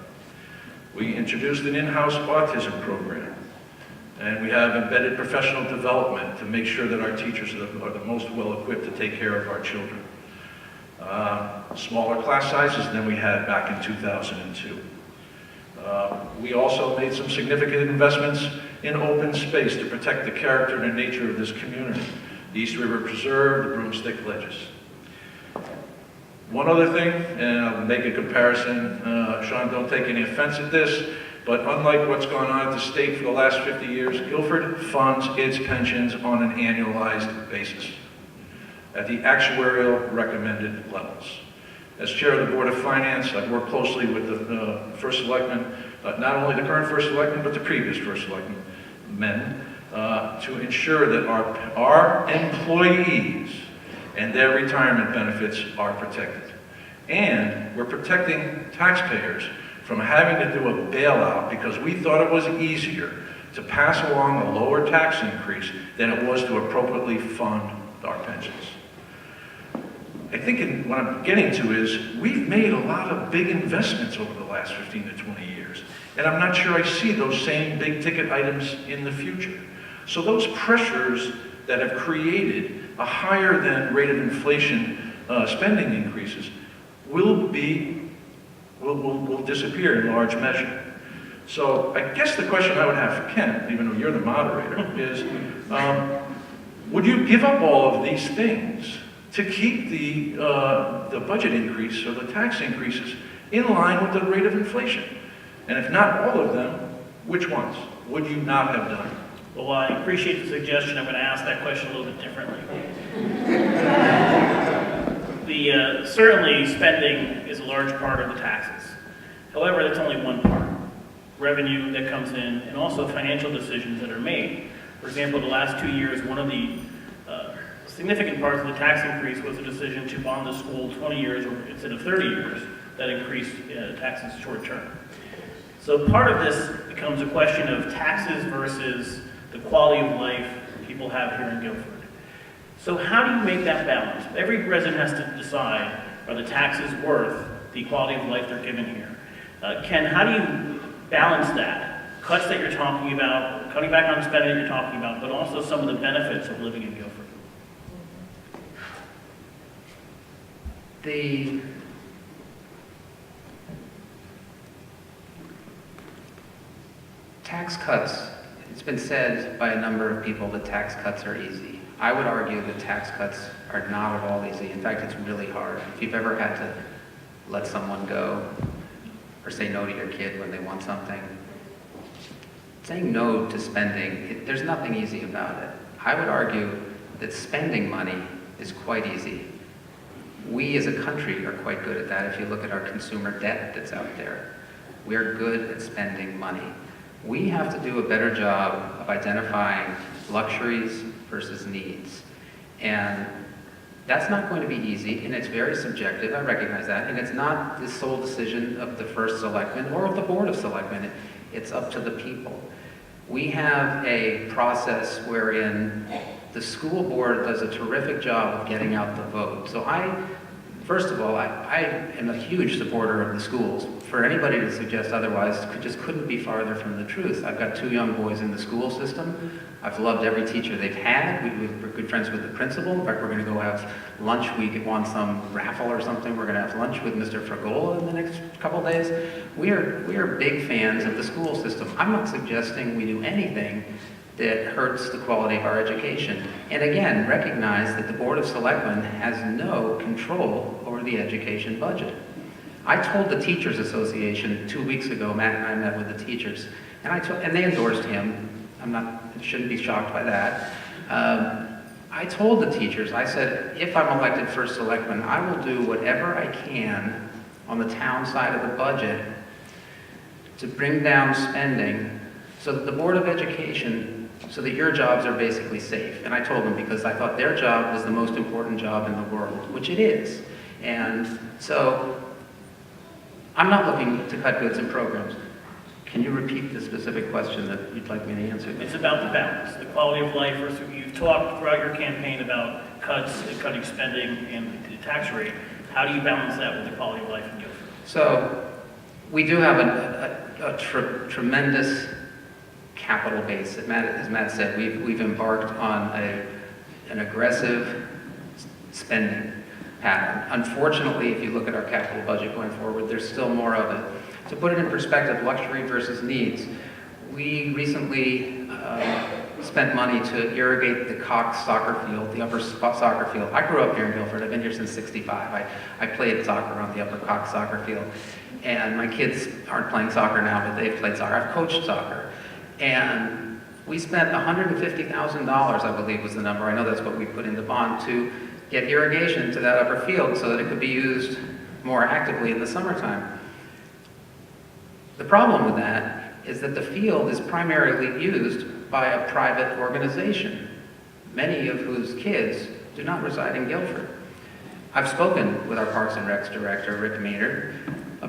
[SPEAKER 3] We introduced an in-house autism program. And we have embedded professional development to make sure that our teachers are the most well-equipped to take care of our children. Smaller class sizes than we had back in 2002. We also made some significant investments in open space to protect the character and nature of this community. The East River Preserve, the Broomstick Ledges. One other thing, and I'll make a comparison, Sean, don't take any offense at this, but unlike what's gone on at the state for the last 50 years, Guilford funds its pensions on an annualized basis at the actuarial recommended levels. As chair of the Board of Finance, I've worked closely with the First Selectman, not only the current First Selectman, but the previous First Selectman, to ensure that our employees and their retirement benefits are protected. And we're protecting taxpayers from having to do a bailout because we thought it was easier to pass along a lower tax increase than it was to appropriately fund our pensions. I think what I'm getting to is we've made a lot of big investments over the last 15 to 20 years, and I'm not sure I see those same big ticket items in the future. So those pressures that have created a higher than rate of inflation spending increases will disappear in large measure. So I guess the question I would have for Ken, even though you're the moderator, is would you give up all of these things to keep the budget increase or the tax increases in line with the rate of inflation? And if not all of them, which ones would you not have done?
[SPEAKER 1] Well, I appreciate the suggestion. I'm going to ask that question a little bit differently. Certainly, spending is a large part of the taxes. However, that's only one part. Revenue that comes in, and also financial decisions that are made. For example, the last 2 years, one of the significant parts of the tax increase was a decision to bond the school 20 years instead of 30 years. That increased taxes short term. So part of this becomes a question of taxes versus the quality of life people have here in Guilford. So how do you make that balance? Every resident has to decide, are the taxes worth the quality of life they're given here? Ken, how do you balance that? Cuts that you're talking about, cutting back on spending that you're talking about, but also some of the benefits of living in Guilford.
[SPEAKER 2] The tax cuts, it's been said by a number of people that tax cuts are easy. I would argue that tax cuts are not at all easy. In fact, it's really hard. If you've ever had to let someone go or say no to your kid when they want something, saying no to spending, there's nothing easy about it. I would argue that spending money is quite easy. We as a country are quite good at that. If you look at our consumer debt that's out there, we are good at spending money. We have to do a better job of identifying luxuries versus needs. And that's not going to be easy, and it's very subjective, I recognize that, and it's not the sole decision of the First Selectman or of the Board of Selectmen. It's up to the people. We have a process wherein the school board does a terrific job of getting out the vote. So first of all, I am a huge supporter of the schools. For anybody to suggest otherwise just couldn't be farther from the truth. I've got 2 young boys in the school system. I've loved every teacher they've had. We're good friends with the principal. In fact, we're going to go have lunch. We won some raffle or something. We're going to have lunch with Mr. Fragola in the next couple days. We are big fans of the school system. I'm not suggesting we do anything that hurts the quality of our education. And again, recognize that the Board of Selectmen has no control over the education budget. I told the Teachers Association 2 weeks ago, Matt and I met with the teachers, and they endorsed him. Shouldn't be shocked by that. I told the teachers, I said, if I'm elected First Selectman, I will do whatever I can on the town side of the budget to bring down spending so that the Board of Education, so that your jobs are basically safe. And I told them because I thought their job was the most important job in the world, which it is. And so I'm not looking to cut goods and programs. Can you repeat the specific question that you'd like me to answer?
[SPEAKER 1] It's about the balance, the quality of life versus, you've talked throughout your campaign about cuts, cutting spending, and the tax rate. How do you balance that with the quality of life in Guilford?
[SPEAKER 2] So we do have a tremendous capital base. As Matt said, we've embarked on an aggressive spending pattern. Unfortunately, if you look at our capital budget going forward, there's still more of it. To put it in perspective, luxury versus needs, we recently spent money to irrigate the Cox soccer field, the upper soccer field. I grew up here in Guilford. I've been here since '65. I played soccer on the upper Cox soccer field. And my kids aren't playing soccer now, but they've played soccer. I've coached soccer. And we spent $150,000, I believe was the number. I know that's what we put in the bond to get irrigation to that upper field so that it could be used more actively in the summertime. The problem with that is that the field is primarily used by a private organization, many of whose kids do not reside in Guilford. I've spoken with our Parks and Recs director, Rick Maynard,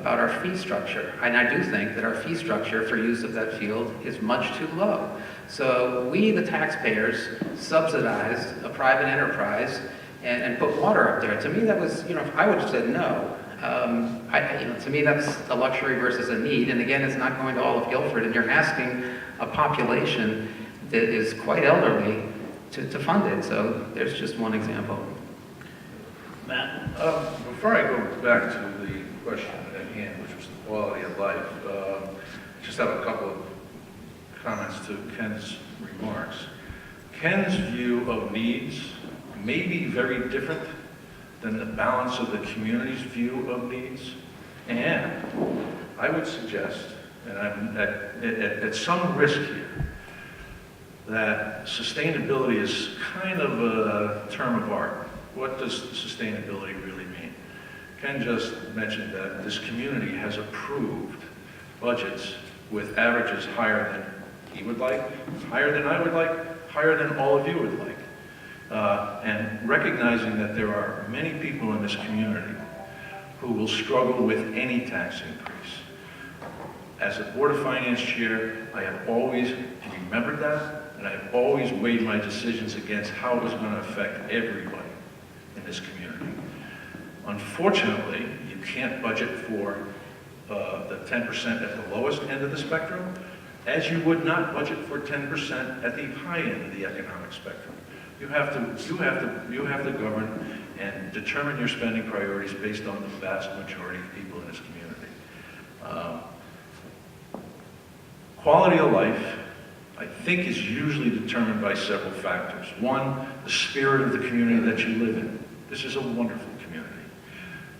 [SPEAKER 2] about our fee structure. And I do think that our fee structure for use of that field is much too low. So we, the taxpayers, subsidized a private enterprise and put water up there. To me, that was, I would have said no. To me, that's a luxury versus a need. And again, it's not going to all of Guilford, and you're asking a population that is quite elderly to fund it. So there's just one example.
[SPEAKER 1] Matt?
[SPEAKER 3] Before I go back to the question at hand, which was the quality of life, just have a couple of comments to Ken's remarks. Ken's view of needs may be very different than the balance of the community's view of needs. And I would suggest, and I'm at some risk here, that sustainability is kind of a term of art. What does sustainability really mean? Ken just mentioned that this community has approved budgets with averages higher than he would like, higher than I would like, higher than all of you would like. And recognizing that there are many people in this community who will struggle with any tax increase. As a Board of Finance chair, I have always remembered that, and I have always weighed my decisions against how it was going to affect everybody in this community. Unfortunately, you can't budget for the 10% at the lowest end of the spectrum, as you would not budget for 10% at the high end of the economic spectrum. You have to govern and determine your spending priorities based on the vast majority of people in this community. Quality of life, I think, is usually determined by several factors. One, the spirit of the community that you live in. This is a wonderful community.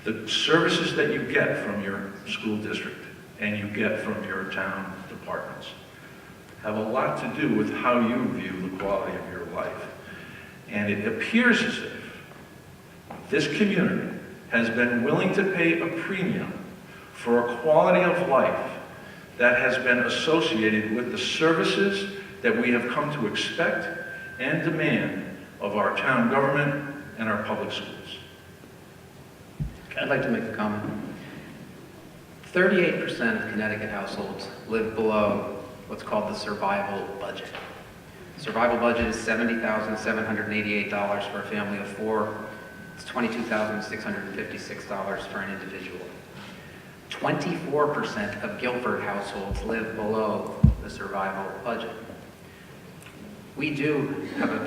[SPEAKER 3] The services that you get from your school district and you get from your town departments have a lot to do with how you view the quality of your life. And it appears as if this community has been willing to pay a premium for a quality of life that has been associated with the services that we have come to expect and demand of our town government and our public schools.
[SPEAKER 2] I'd like to make a comment. 38% of Connecticut households live below what's called the survival budget. The survival budget is $70,788 for a family of four. It's $22,656 for an individual. 24% of Guilford households live below the survival budget. We do have a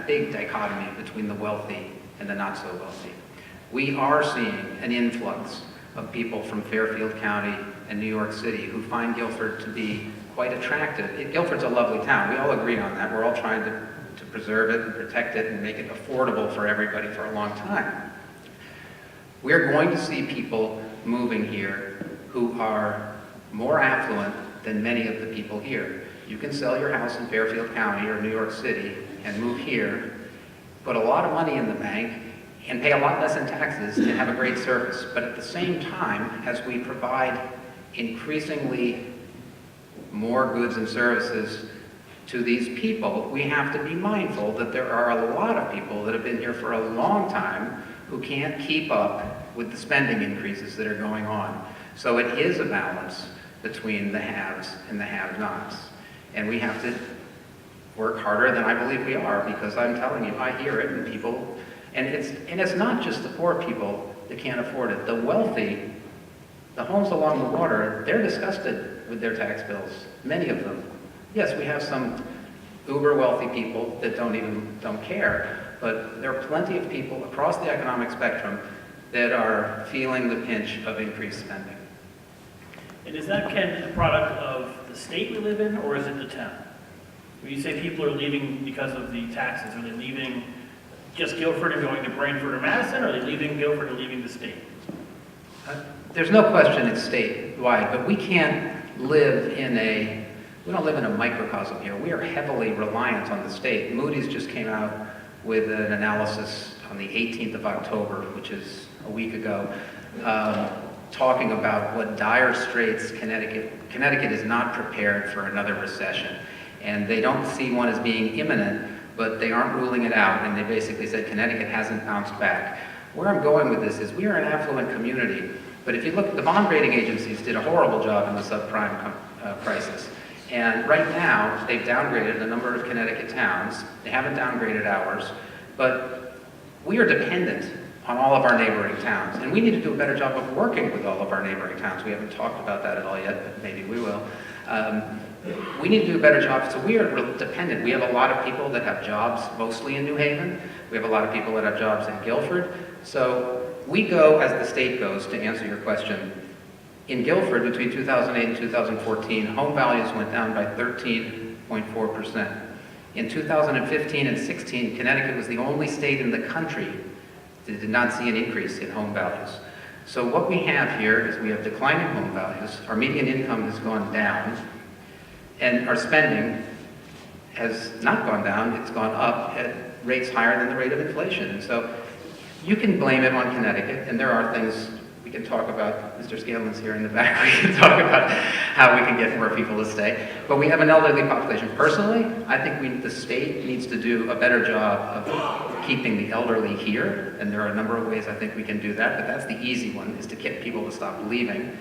[SPEAKER 2] big dichotomy between the wealthy and the not so wealthy. We are seeing an influx of people from Fairfield County and New York City who find Guilford to be quite attractive. Guilford's a lovely town. We all agree on that. We're all trying to preserve it and protect it and make it affordable for everybody for a long time. We're going to see people moving here who are more affluent than many of the people here. You can sell your house in Fairfield County or New York City and move here, put a lot of money in the bank, and pay a lot less in taxes and have a great service. But at the same time, as we provide increasingly more goods and services to these people, we have to be mindful that there are a lot of people that have been here for a long time who can't keep up with the spending increases that are going on. So it is a balance between the haves and the have-nots. And we have to work harder than I believe we are, because I'm telling you, I hear it, and people, and it's not just the poor people that can't afford it. The wealthy, the homes along the water, they're disgusted with their tax bills, many of them. Yes, we have some uber wealthy people that don't care, but there are plenty of people across the economic spectrum that are feeling the pinch of increased spending.
[SPEAKER 1] And is that, Ken, a product of the state we live in, or is it the town? When you say people are leaving because of the taxes, are they leaving just Guilford and going to Branford or Madison, or are they leaving Guilford and leaving the state?
[SPEAKER 2] There's no question it's statewide, but we can't live we don't live in a microcosm here. We are heavily reliant on the state. Moody's just came out with an analysis on the 18th of October, which is a week ago, talking about what dire straits Connecticut is not prepared for another recession. And they don't see one as being imminent, but they aren't ruling it out. And they basically said Connecticut hasn't bounced back. Where I'm going with this is we are an affluent community, But if you look, the bond rating agencies did a horrible job in the subprime crisis. And right now, they've downgraded a number of Connecticut towns. They haven't downgraded ours, but we are dependent on all of our neighboring towns. And we need to do a better job of working with all of our neighboring towns. We haven't talked about that at all yet, but maybe we will. We need to do a better job. So we are dependent. We have a lot of people that have jobs mostly in New Haven. We have a lot of people that have jobs in Guilford. So we go as the state goes, to answer your question. In Guilford, between 2008 and 2014, home values went down by 13.4%. In 2015 and 16, Connecticut was the only state in the country that did not see an increase in home values. So what we have here is we have declining home values, our median income has gone down, and our spending has not gone down, it's gone up at rates higher than the rate of inflation. And so you can blame it on Connecticut, and there are things we can talk about. Mr. Scanlon's here in the back. We can talk about how we can get more people to stay. But we have an elderly population. Personally, I think the state needs to do a better job of keeping the elderly here. And there are a number of ways I think we can do that. But that's the easy one, is to get people to stop leaving.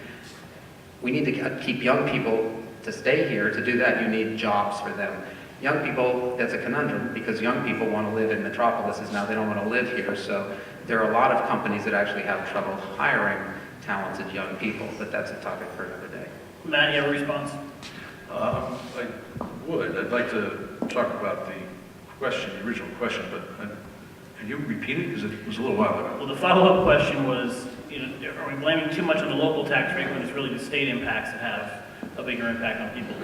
[SPEAKER 2] We need to keep young people to stay here. To do that, you need jobs for them. Young people, that's a conundrum, because young people want to live in metropolises now. They don't want to live here. So there are a lot of companies that actually have trouble hiring talented young people, but that's a topic for another day.
[SPEAKER 1] Matt, you have a response?
[SPEAKER 3] I would. I'd like to talk about the question, the original question, but can you repeat it? Because it was a little while ago.
[SPEAKER 1] Well, the follow-up question was, are we blaming too much on the local tax rate when it's really the state impacts that have a bigger impact on people?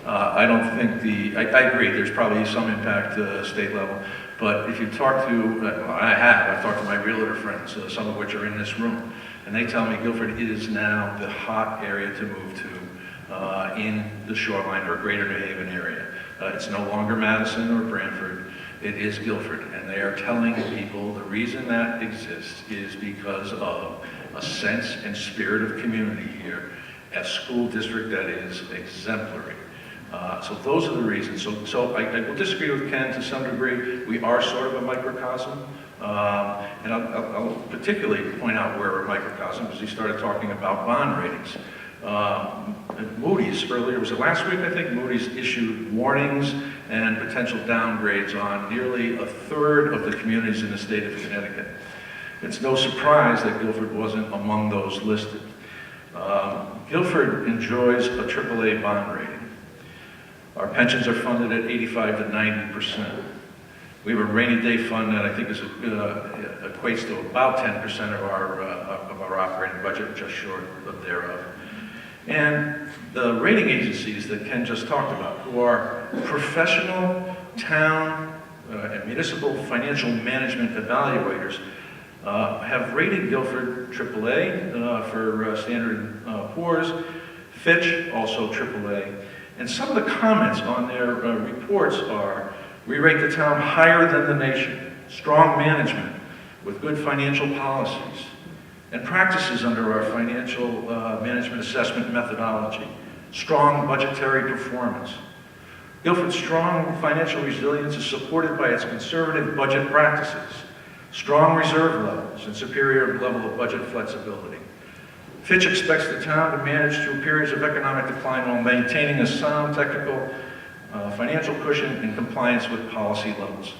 [SPEAKER 3] I don't think I agree, there's probably some impact state level, but if you talk to, I've talked to my realtor friends, some of which are in this room, and they tell me Guilford is now the hot area to move to in the shoreline or greater New Haven area. It's no longer Madison or Branford, it is Guilford, and they are telling people the reason that exists is because of a sense and spirit of community here, a school district that is exemplary. So those are the reasons. So I will disagree with Ken to some degree. We are sort of a microcosm. And I'll particularly point out where we're a microcosm because he started talking about bond ratings. Moody's, earlier, was it last week, I think, Moody's issued warnings and potential downgrades on nearly a third of the communities in the state of Connecticut. It's no surprise that Guilford wasn't among those listed. Guilford enjoys a AAA bond rating. Our pensions are funded at 85 to 90%. We have a rainy day fund that I think equates to about 10% of our operating budget, just short of thereof. And the rating agencies that Ken just talked about, who are professional town and municipal financial management evaluators, have rated Guilford AAA for Standard & Poor's, Fitch also AAA. And some of the comments on their reports are, we rate the town higher than the nation, strong management with good financial policies, and practices under our financial management assessment methodology, strong budgetary performance. Guilford's strong financial resilience is supported by its conservative budget practices, strong reserve levels, and superior level of budget flexibility. Fitch expects the town to manage through periods of economic decline while maintaining a sound technical financial cushion in compliance with policy levels.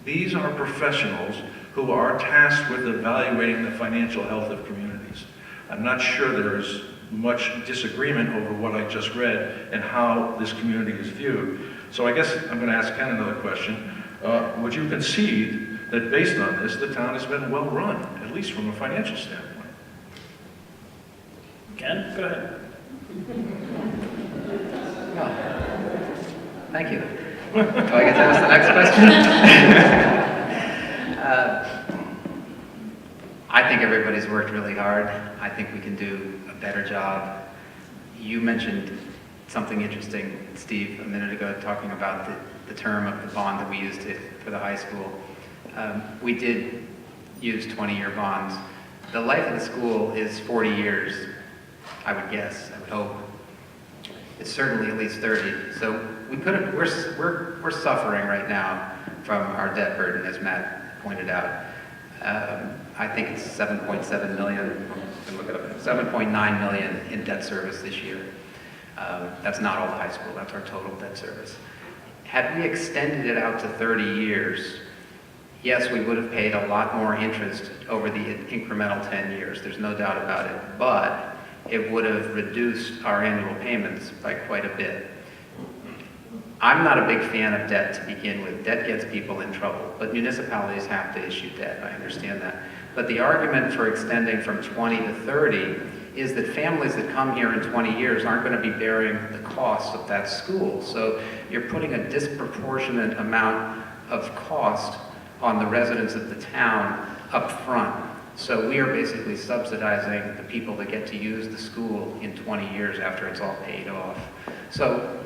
[SPEAKER 3] These are professionals who are tasked with evaluating the financial health of communities. I'm not sure there is much disagreement over what I just read and how this community is viewed. So I guess I'm going to ask Ken another question. Would you concede that based on this, the town has been well run, at least from a financial standpoint?
[SPEAKER 1] Ken, go ahead.
[SPEAKER 2] Well, thank you. Do I get to ask the next question? I think everybody's worked really hard. I think we can do a better job. You mentioned something interesting, Steve, a minute ago, talking about the term of the bond that we used for the high school. We did use 20-year bonds. The life of the school is 40 years. I would guess, I would hope. It's certainly at least 30. So we're suffering right now from our debt burden, as Matt pointed out. I think it's 7.7 million, I can look it up, 7.9 million in debt service this year. That's not all the high school, that's our total debt service. Had we extended it out to 30 years, yes, we would have paid a lot more interest over the incremental 10 years, there's no doubt about it, but it would have reduced our annual payments by quite a bit. I'm not a big fan of debt to begin with. Debt gets people in trouble, but municipalities have to issue debt, I understand that. But the argument for extending from 20 to 30 is that families that come here in 20 years aren't going to be bearing the cost of that school. So you're putting a disproportionate amount of cost on the residents of the town up front. So we are basically subsidizing the people that get to use the school in 20 years after it's all paid off. So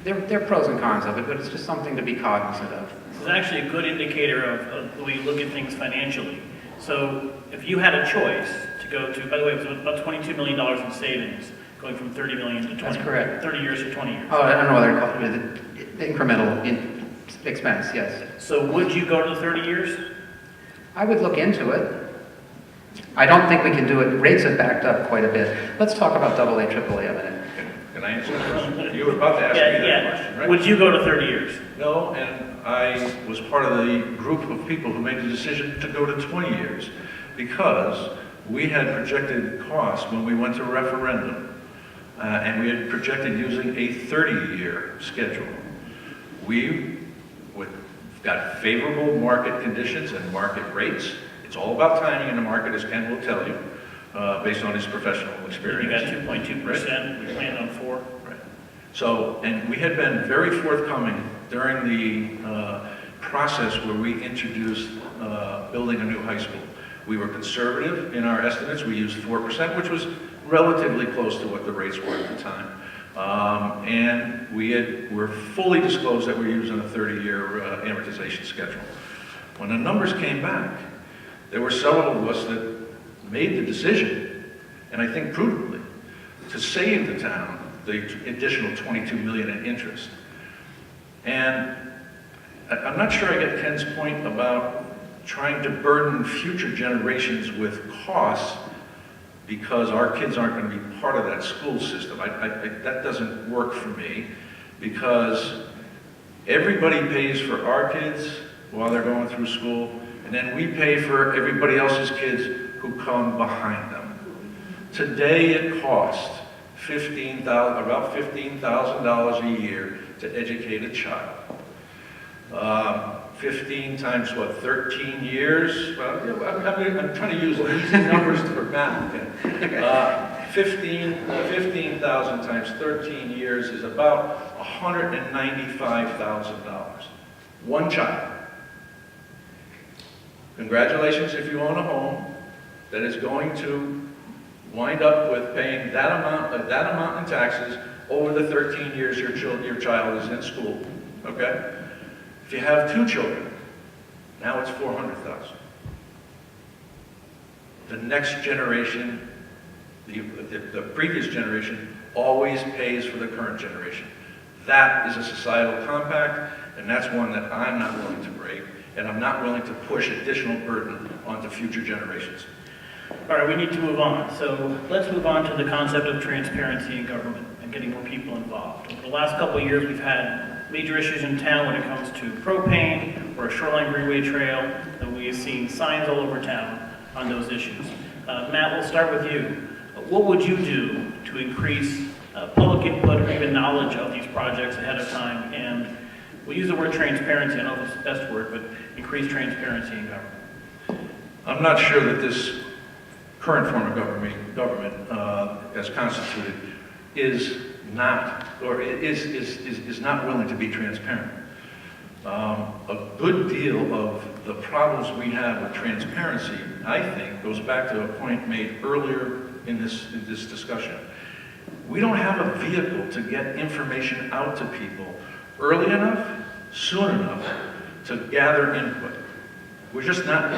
[SPEAKER 2] there are pros and cons of it, but it's just something to be cognizant of.
[SPEAKER 1] This is actually a good indicator of the way you look at things financially. So if you had a choice to go to, by the way, it was about $22 million in savings, going from 30 million to 20.
[SPEAKER 2] That's correct.
[SPEAKER 1] 30 years to 20 years.
[SPEAKER 2] Oh, I don't know what they're called, the incremental expense, yes.
[SPEAKER 1] So would you go to the 30 years?
[SPEAKER 2] I would look into it. I don't think we can do it. Rates have backed up quite a bit. Let's talk about AA, AAA a minute.
[SPEAKER 3] Can I answer that question? You were about to ask me that question, right?
[SPEAKER 1] Would you go to 30 years?
[SPEAKER 3] No, and I was part of the group of people who made the decision to go to 20 years because we had projected costs when we went to referendum, and we had projected using a 30-year schedule. We got favorable market conditions and market rates. It's all about timing in the market, as Ken will tell you, based on his professional experience.
[SPEAKER 1] You got 2.2%, we planned on 4%.
[SPEAKER 3] Right. So, and we had been very forthcoming during the process where we introduced building a new high school. We were conservative in our estimates. We used 4%, which was relatively close to what the rates were at the time. And we're fully disclosed that we're using a 30-year amortization schedule. When the numbers came back, there were several of us that made the decision, and I think prudently, to save the town the additional 22 million in interest. And I'm not sure I get Ken's point about trying to burden future generations with costs because our kids aren't going to be part of that school system. That doesn't work for me because everybody pays for our kids while they're going through school, and then we pay for everybody else's kids who come behind them. Today it costs about $15,000 a year to educate a child. 15 times what, 13 years? Well, I'm trying to use easy numbers for math. 15,000 times 13 years is about $195,000. One child. Congratulations if you own a home that is going to wind up with paying that amount in taxes over the 13 years your child is in school, okay? If you have 2 children, now it's $400,000. The next generation, the previous generation, always pays for the current generation. That is a societal compact, and that's one that I'm not willing to break, and I'm not willing to push additional burden onto future generations.
[SPEAKER 1] All right, we need to move on. So let's move on to the concept of transparency in government and getting more people involved. Over the last couple of years, we've had major issues in town when it comes to propane or a shoreline greenway trail, and we have seen signs all over town on those issues. Matt, we'll start with you. What would you do to increase public input or even knowledge of these projects ahead of time? And we'll use the word transparency, I don't know if it's the best word, but increase transparency in government.
[SPEAKER 3] I'm not sure that this current form of government as constituted is not willing to be transparent. A good deal of the problems we have with transparency, I think, goes back to a point made earlier in this discussion. We don't have a vehicle to get information out to people early enough, soon enough, to gather input. We're just not,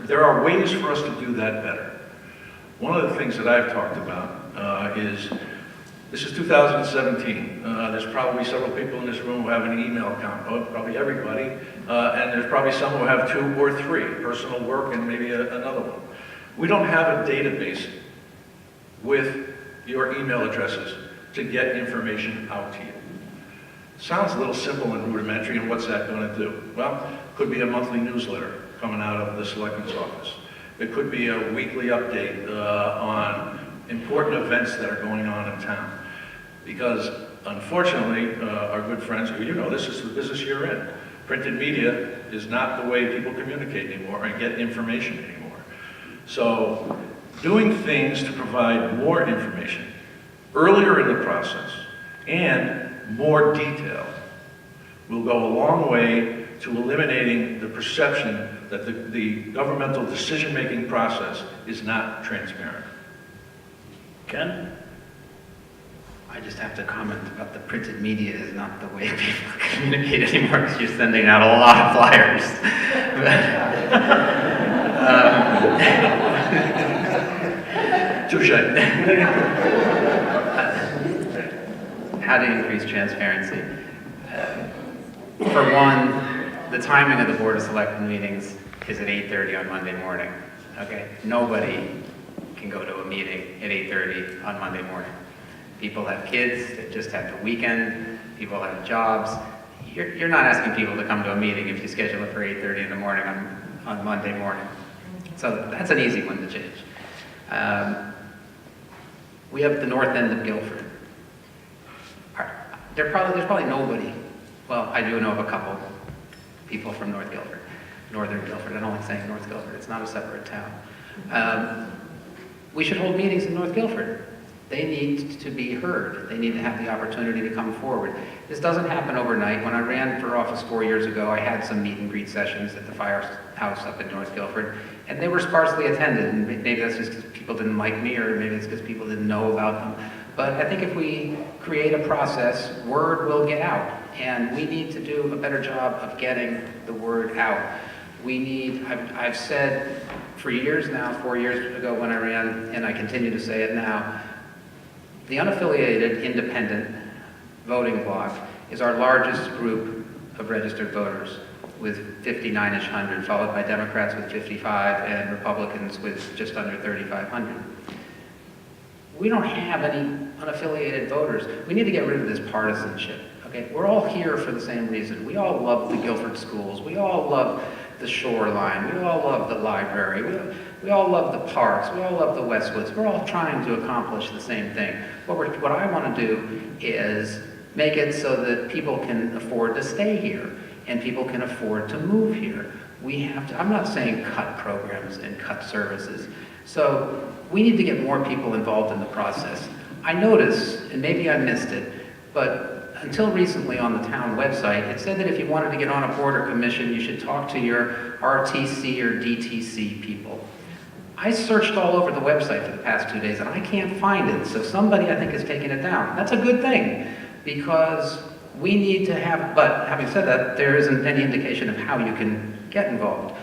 [SPEAKER 3] there are ways for us to do that better. One of the things that I've talked about is, this is 2017. There's probably several people in this room who have an email account, probably everybody, and there's probably some who have 2 or 3, personal work and maybe another one. We don't have a database with your email addresses to get information out to you. Sounds a little simple and rudimentary, and what's that going to do? Well, it could be a monthly newsletter coming out of the Selectmen's office. It could be a weekly update on important events that are going on in town. Because unfortunately, our good friends, you know, this is the business you're in. Printed media is not the way people communicate anymore and get information anymore. So doing things to provide more information earlier in the process and more detail will go a long way to eliminating the perception that the governmental decision-making process is not transparent.
[SPEAKER 1] Ken?
[SPEAKER 2] I just have to comment about the printed media is not the way people communicate anymore, because you're sending out a lot of flyers.
[SPEAKER 3] Touche.
[SPEAKER 2] How to increase transparency. For one, the timing of the Board of Selectmen meetings is at 8:30 on Monday morning. Okay? Nobody can go to a meeting at 8:30 on Monday morning. People have kids that just have the weekend. People have jobs. You're not asking people to come to a meeting if you schedule it for 8:30 in the morning on Monday morning. So that's an easy one to change. We have the north end of Guilford. There's probably nobody. Well, I do know of a couple people from North Guilford, Northern Guilford. I don't like saying North Guilford. It's not a separate town. We should hold meetings in North Guilford. They need to be heard. They need to have the opportunity to come forward. This doesn't happen overnight. When I ran for office 4 years ago, I had some meet and greet sessions at the firehouse up in North Guilford, and they were sparsely attended. And maybe that's just because people didn't like me, or maybe it's because people didn't know about them. But I think if we create a process, word will get out, and we need to do a better job of getting the word out. I've said for years now, 4 years ago when I ran, and I continue to say it now, the unaffiliated independent voting bloc is our largest group of registered voters, with 59-ish hundred, followed by Democrats with 55 and Republicans with just under 3,500. We don't have any unaffiliated voters. We need to get rid of this partisanship. Okay, we're all here for the same reason. We all love the Guilford schools. We all love the shoreline. We all love the library. We all love the parks. We all love the Westwoods. We're all trying to accomplish the same thing. What I want to do is make it so that people can afford to stay here and people can afford to move here. I'm not saying cut programs and cut services. So we need to get more people involved in the process. I noticed, and maybe I missed it, but until recently on the town website, it said that if you wanted to get on a board or commission, you should talk to your RTC or DTC people. I searched all over the website for the past 2 days and I can't find it, so somebody I think has taken it down. That's a good thing, because we need to have, but having said that, there isn't any indication of how you can get involved.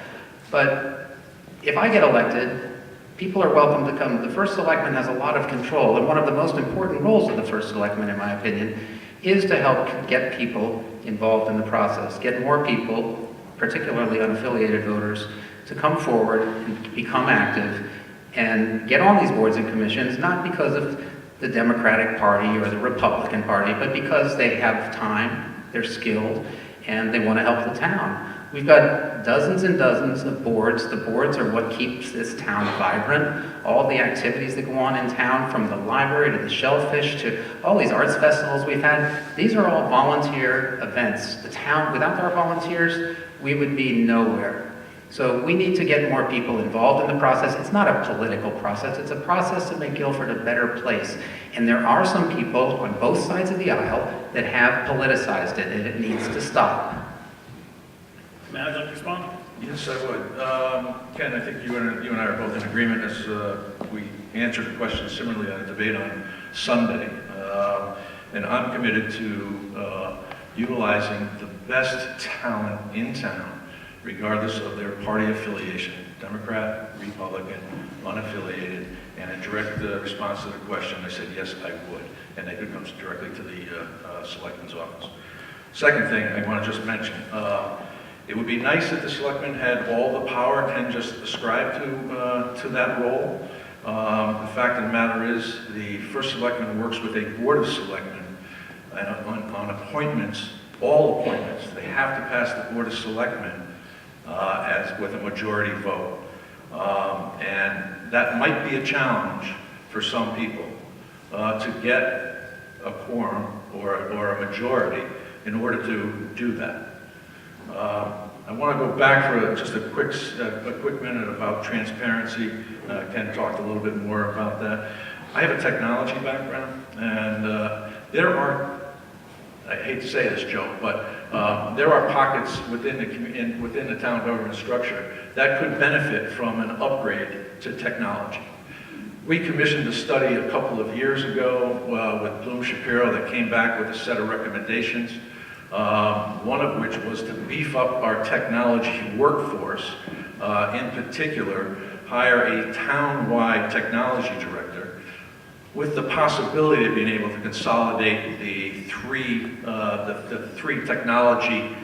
[SPEAKER 2] But if I get elected, people are welcome to come. The First Selectman has a lot of control, and one of the most important roles of the First Selectman, in my opinion, is to help get people involved in the process, get more people, particularly unaffiliated voters, to come forward and become active and get on these boards and commissions, not because of the Democratic Party or the Republican Party, but because they have time, they're skilled, and they want to help the town. We've got dozens and dozens of boards. The boards are what keeps this town vibrant. All the activities that go on in town, from the library to the shellfish to all these arts festivals we've had, these are all volunteer events. The town, without our volunteers, we would be nowhere. So we need to get more people involved in the process. It's not a political process. It's a process to make Guilford a better place. And there are some people on both sides of the aisle that have politicized it, and it needs to stop.
[SPEAKER 1] May I like to respond?
[SPEAKER 3] Yes, I would. Ken, I think you and I are both in agreement as we answered the question similarly on a debate on Sunday. And I'm committed to utilizing the best talent in town, regardless of their party affiliation, Democrat, Republican, unaffiliated, and in direct response to the question, I said, yes, I would. And that comes directly to the Selectmen's office. Second thing I want to just mention, It would be nice if the selectmen had all the power Ken just ascribed to that role. The fact of the matter is, the First Selectman works with a Board of Selectmen on appointments, all appointments. They have to pass the Board of Selectmen with a majority vote. And that might be a challenge for some people to get a quorum or a majority in order to do that. I want to go back for just a quick minute about transparency. Ken talked a little bit more about that. I have a technology background, and there are, I hate to say this, Joe, but there are pockets within the town government structure that could benefit from an upgrade to technology. We commissioned a study a couple of years ago with Bloom Shapiro that came back with a set of recommendations. One of which was to beef up our technology workforce, in particular, hire a town-wide technology director with the possibility of being able to consolidate the three technology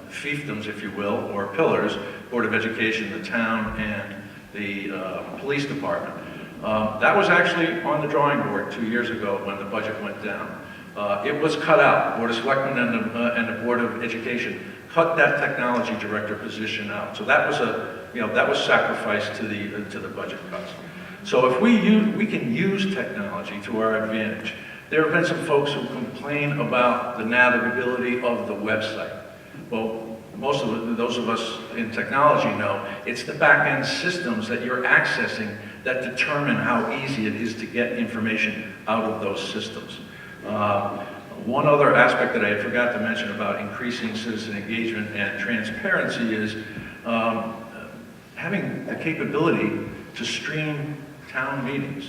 [SPEAKER 3] fiefdoms, if you will, or pillars: Board of Education, the town, and the police department. That was actually on the drawing board 2 years ago when the budget went down. It was cut out. Board of Selectmen and the Board of Education cut that technology director position out. So that was sacrificed to the budget cuts. So if we can use technology to our advantage. There have been some folks who complain about the navigability of the website. Well, most of those of us in technology know it's the back-end systems that you're accessing that determine how easy it is to get information out of those systems. One other aspect that I forgot to mention about increasing citizen engagement and transparency is having the capability to stream town meetings.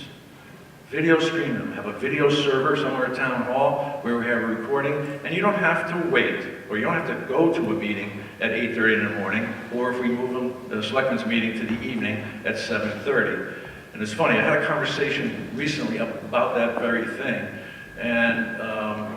[SPEAKER 3] Video stream them. Have a video server somewhere at Town Hall where we have a recording, and you don't have to wait, or you don't have to go to a meeting at 8:30 in the morning, or if we move the selectmen's meeting to the evening at 7:30. And it's funny, I had a conversation recently about that very thing, and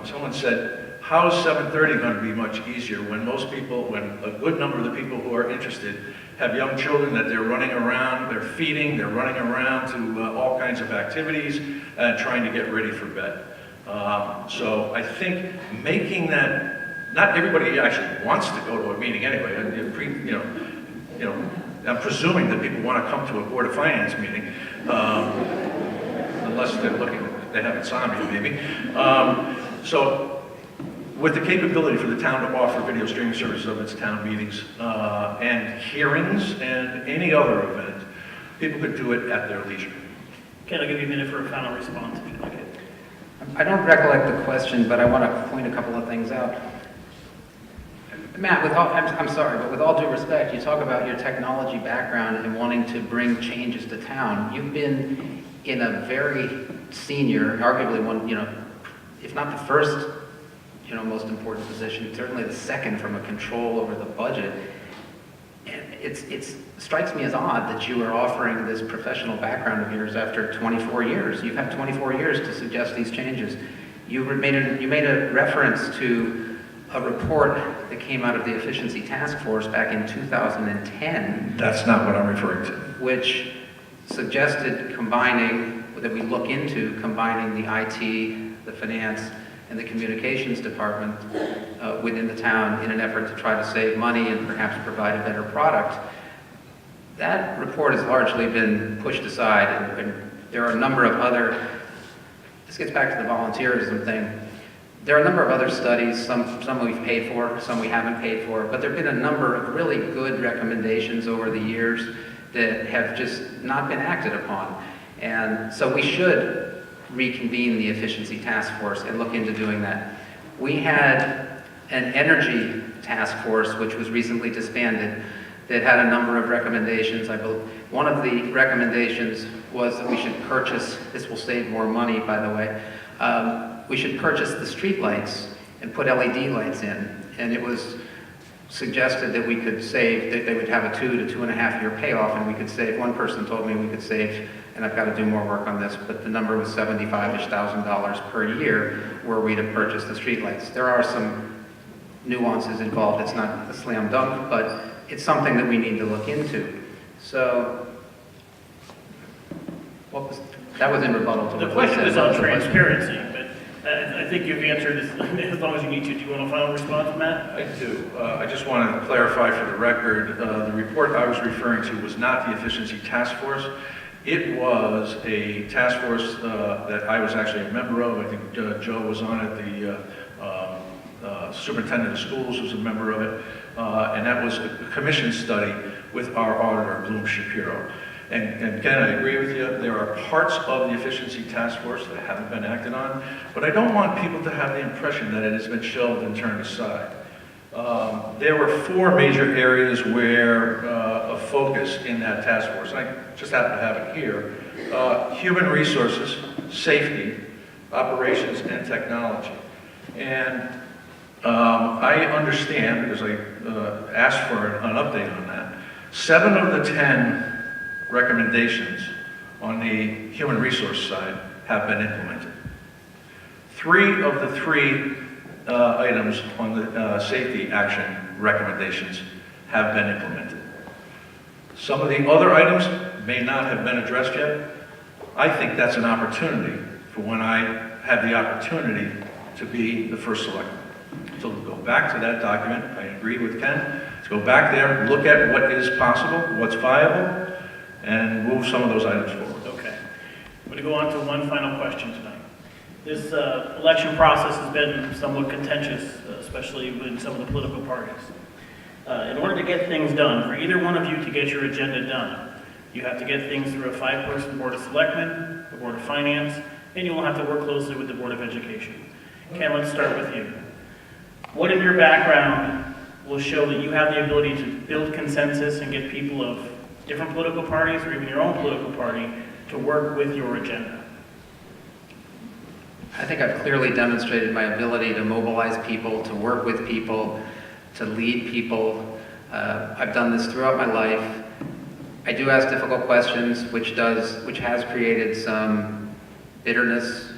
[SPEAKER 3] someone said, how is 7:30 going to be much easier when when a good number of the people who are interested have young children that they're running around, they're feeding, they're running around to all kinds of activities and trying to get ready for bed. So I think making that, not everybody actually wants to go to a meeting anyway. I'm presuming that people want to come to a Board of Finance meeting, unless they have insomnia maybe. So with the capability for the town to offer video streaming services of its town meetings and hearings and any other event, people could do it at their leisure.
[SPEAKER 1] Ken, I'll give you a minute for a final response if you'd like it.
[SPEAKER 2] I don't recollect the question, but I want to point a couple of things out. Matt, I'm sorry, but with all due respect, you talk about your technology background and wanting to bring changes to town. You've been in a very senior, arguably one, if not the first, most important position, certainly the second from a control over the budget. And it strikes me as odd that you are offering this professional background of yours after 24 years. You've had 24 years to suggest these changes. You made a reference to a report that came out of the Efficiency Task Force back in 2010.
[SPEAKER 3] That's not what I'm referring to.
[SPEAKER 2] Which suggested that we look into combining the IT, the finance, and the communications department within the town in an effort to try to save money and perhaps provide a better product. That report has largely been pushed aside, and there are a number of other, this gets back to the volunteerism thing, there are a number of other studies, some we've paid for, some we haven't paid for, but there have been a number of really good recommendations over the years that have just not been acted upon. And so we should reconvene the Efficiency Task Force and look into doing that. We had an energy task force, which was recently disbanded, that had a number of recommendations. I believe one of the recommendations was that we should purchase, this will save more money, by the way, we should purchase the street lights and put LED lights in. And it was suggested that we could save, that they would have a 2 to 2.5 year payoff, and we could save, one person told me we could save, and I've got to do more work on this, but the number was $75,000 per year were we to purchase the streetlights. There are some nuances involved. It's not a slam dunk, but it's something that we need to look into. So, that was in rebuttal to
[SPEAKER 1] The
[SPEAKER 2] what
[SPEAKER 1] question
[SPEAKER 2] said
[SPEAKER 1] is on
[SPEAKER 2] about the budget.
[SPEAKER 1] transparency, but I think you've answered as long as you need to. Do you want a final response, Matt?
[SPEAKER 3] I do. I just want to clarify for the record, the report I was referring to was not the efficiency task force. It was a task force that I was actually a member of. I think Joe was on it. The superintendent of schools was a member of it. And that was a commission study with our auditor, Bloom Shapiro. And Ken, I agree with you. There are parts of the efficiency task force that haven't been acted on, but I don't want people to have the impression that it has been shelved and turned aside. There were 4 major areas where of focus in that task force, and I just happen to have it here. Human resources, safety, operations, and technology. And I understand, because I asked for an update on that, 7 of the 10 recommendations on the human resource side have been implemented. 3 of the 3 items on the safety action recommendations have been implemented. Some of the other items may not have been addressed yet. I think that's an opportunity for when I have the opportunity to be the first selectman. So go back to that document. I agree with Ken. Let's go back there, look at what is possible, what's viable, and move some of those items forward.
[SPEAKER 1] Okay. I'm going to go on to one final question tonight. This election process has been somewhat contentious, especially in some of the political parties. In order to get things done, for either one of you to get your agenda done, you have to get things through a 5-person Board of Selectmen, the Board of Finance, and you will have to work closely with the Board of Education. Ken, let's start with you. What in your background will show that you have the ability to build consensus and get people of different political parties, or even your own political party, to work with your agenda?
[SPEAKER 2] I think I've clearly demonstrated my ability to mobilize people, to work with people, to lead people. I've done this throughout my life. I do ask difficult questions, which has created some bitterness,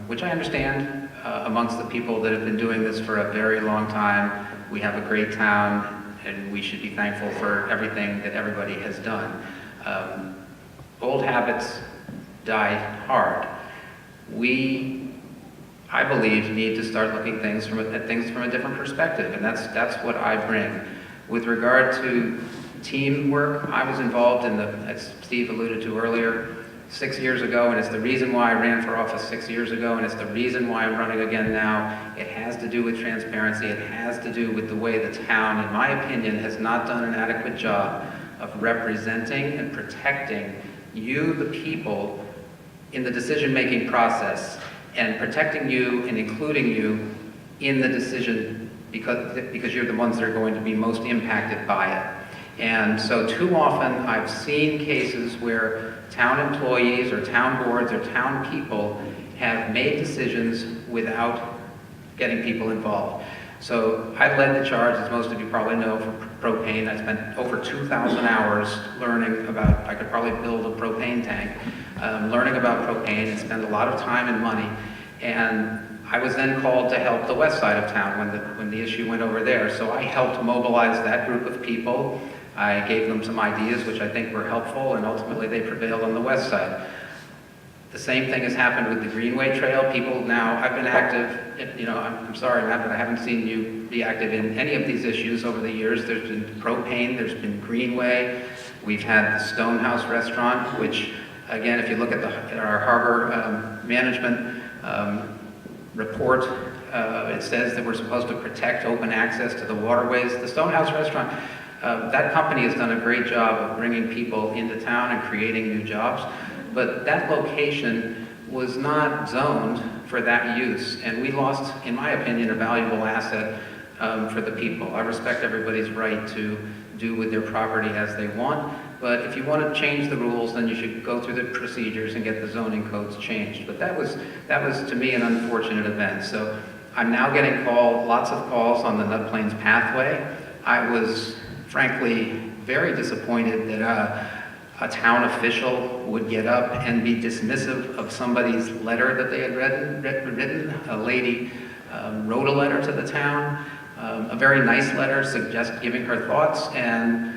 [SPEAKER 2] which I understand amongst the people that have been doing this for a very long time. We have a great town, and we should be thankful for everything that everybody has done. Old habits die hard. I believe, need to start looking at things from a different perspective, and that's what I bring. With regard to teamwork, I was involved in as Steve alluded to earlier, 6 years ago, and it's the reason why I ran for office 6 years ago, and it's the reason why I'm running again now. It has to do with transparency. It has to do with the way the town, in my opinion, has not done an adequate job of representing and protecting you, the people, in the decision-making process, and protecting you and including you in the decision because you're the ones that are going to be most impacted by it. And so too often I've seen cases where town employees or town boards or town people have made decisions without getting people involved. So I led the charge, as most of you probably know, for propane. I spent over 2,000 hours learning about, I could probably build a propane tank, learning about propane and spend a lot of time and money. And I was then called to help the west side of town when the issue went over there. So I helped mobilize that group of people. I gave them some ideas which I think were helpful, and ultimately they prevailed on the west side. The same thing has happened with the Greenway Trail. People now, I've been active, I'm sorry, Matt, but I haven't seen you be active in any of these issues over the years. There's been propane, there's been Greenway. We've had the Stonehouse Restaurant, which, again, if you look at our harbor management report, it says that we're supposed to protect open access to the waterways. The Stonehouse Restaurant, that company has done a great job of bringing people into town and creating new jobs, but that location was not zoned for that use, and we lost, in my opinion, a valuable asset for the people. I respect everybody's right to do with their property as they want, but if you want to change the rules, then you should go through the procedures and get the zoning codes changed. But that was to me an unfortunate event. So I'm now getting lots of calls on the Nut Plains pathway. I was frankly very disappointed that a town official would get up and be dismissive of somebody's letter that they had written. A lady wrote a letter to the town. A very nice letter giving her thoughts and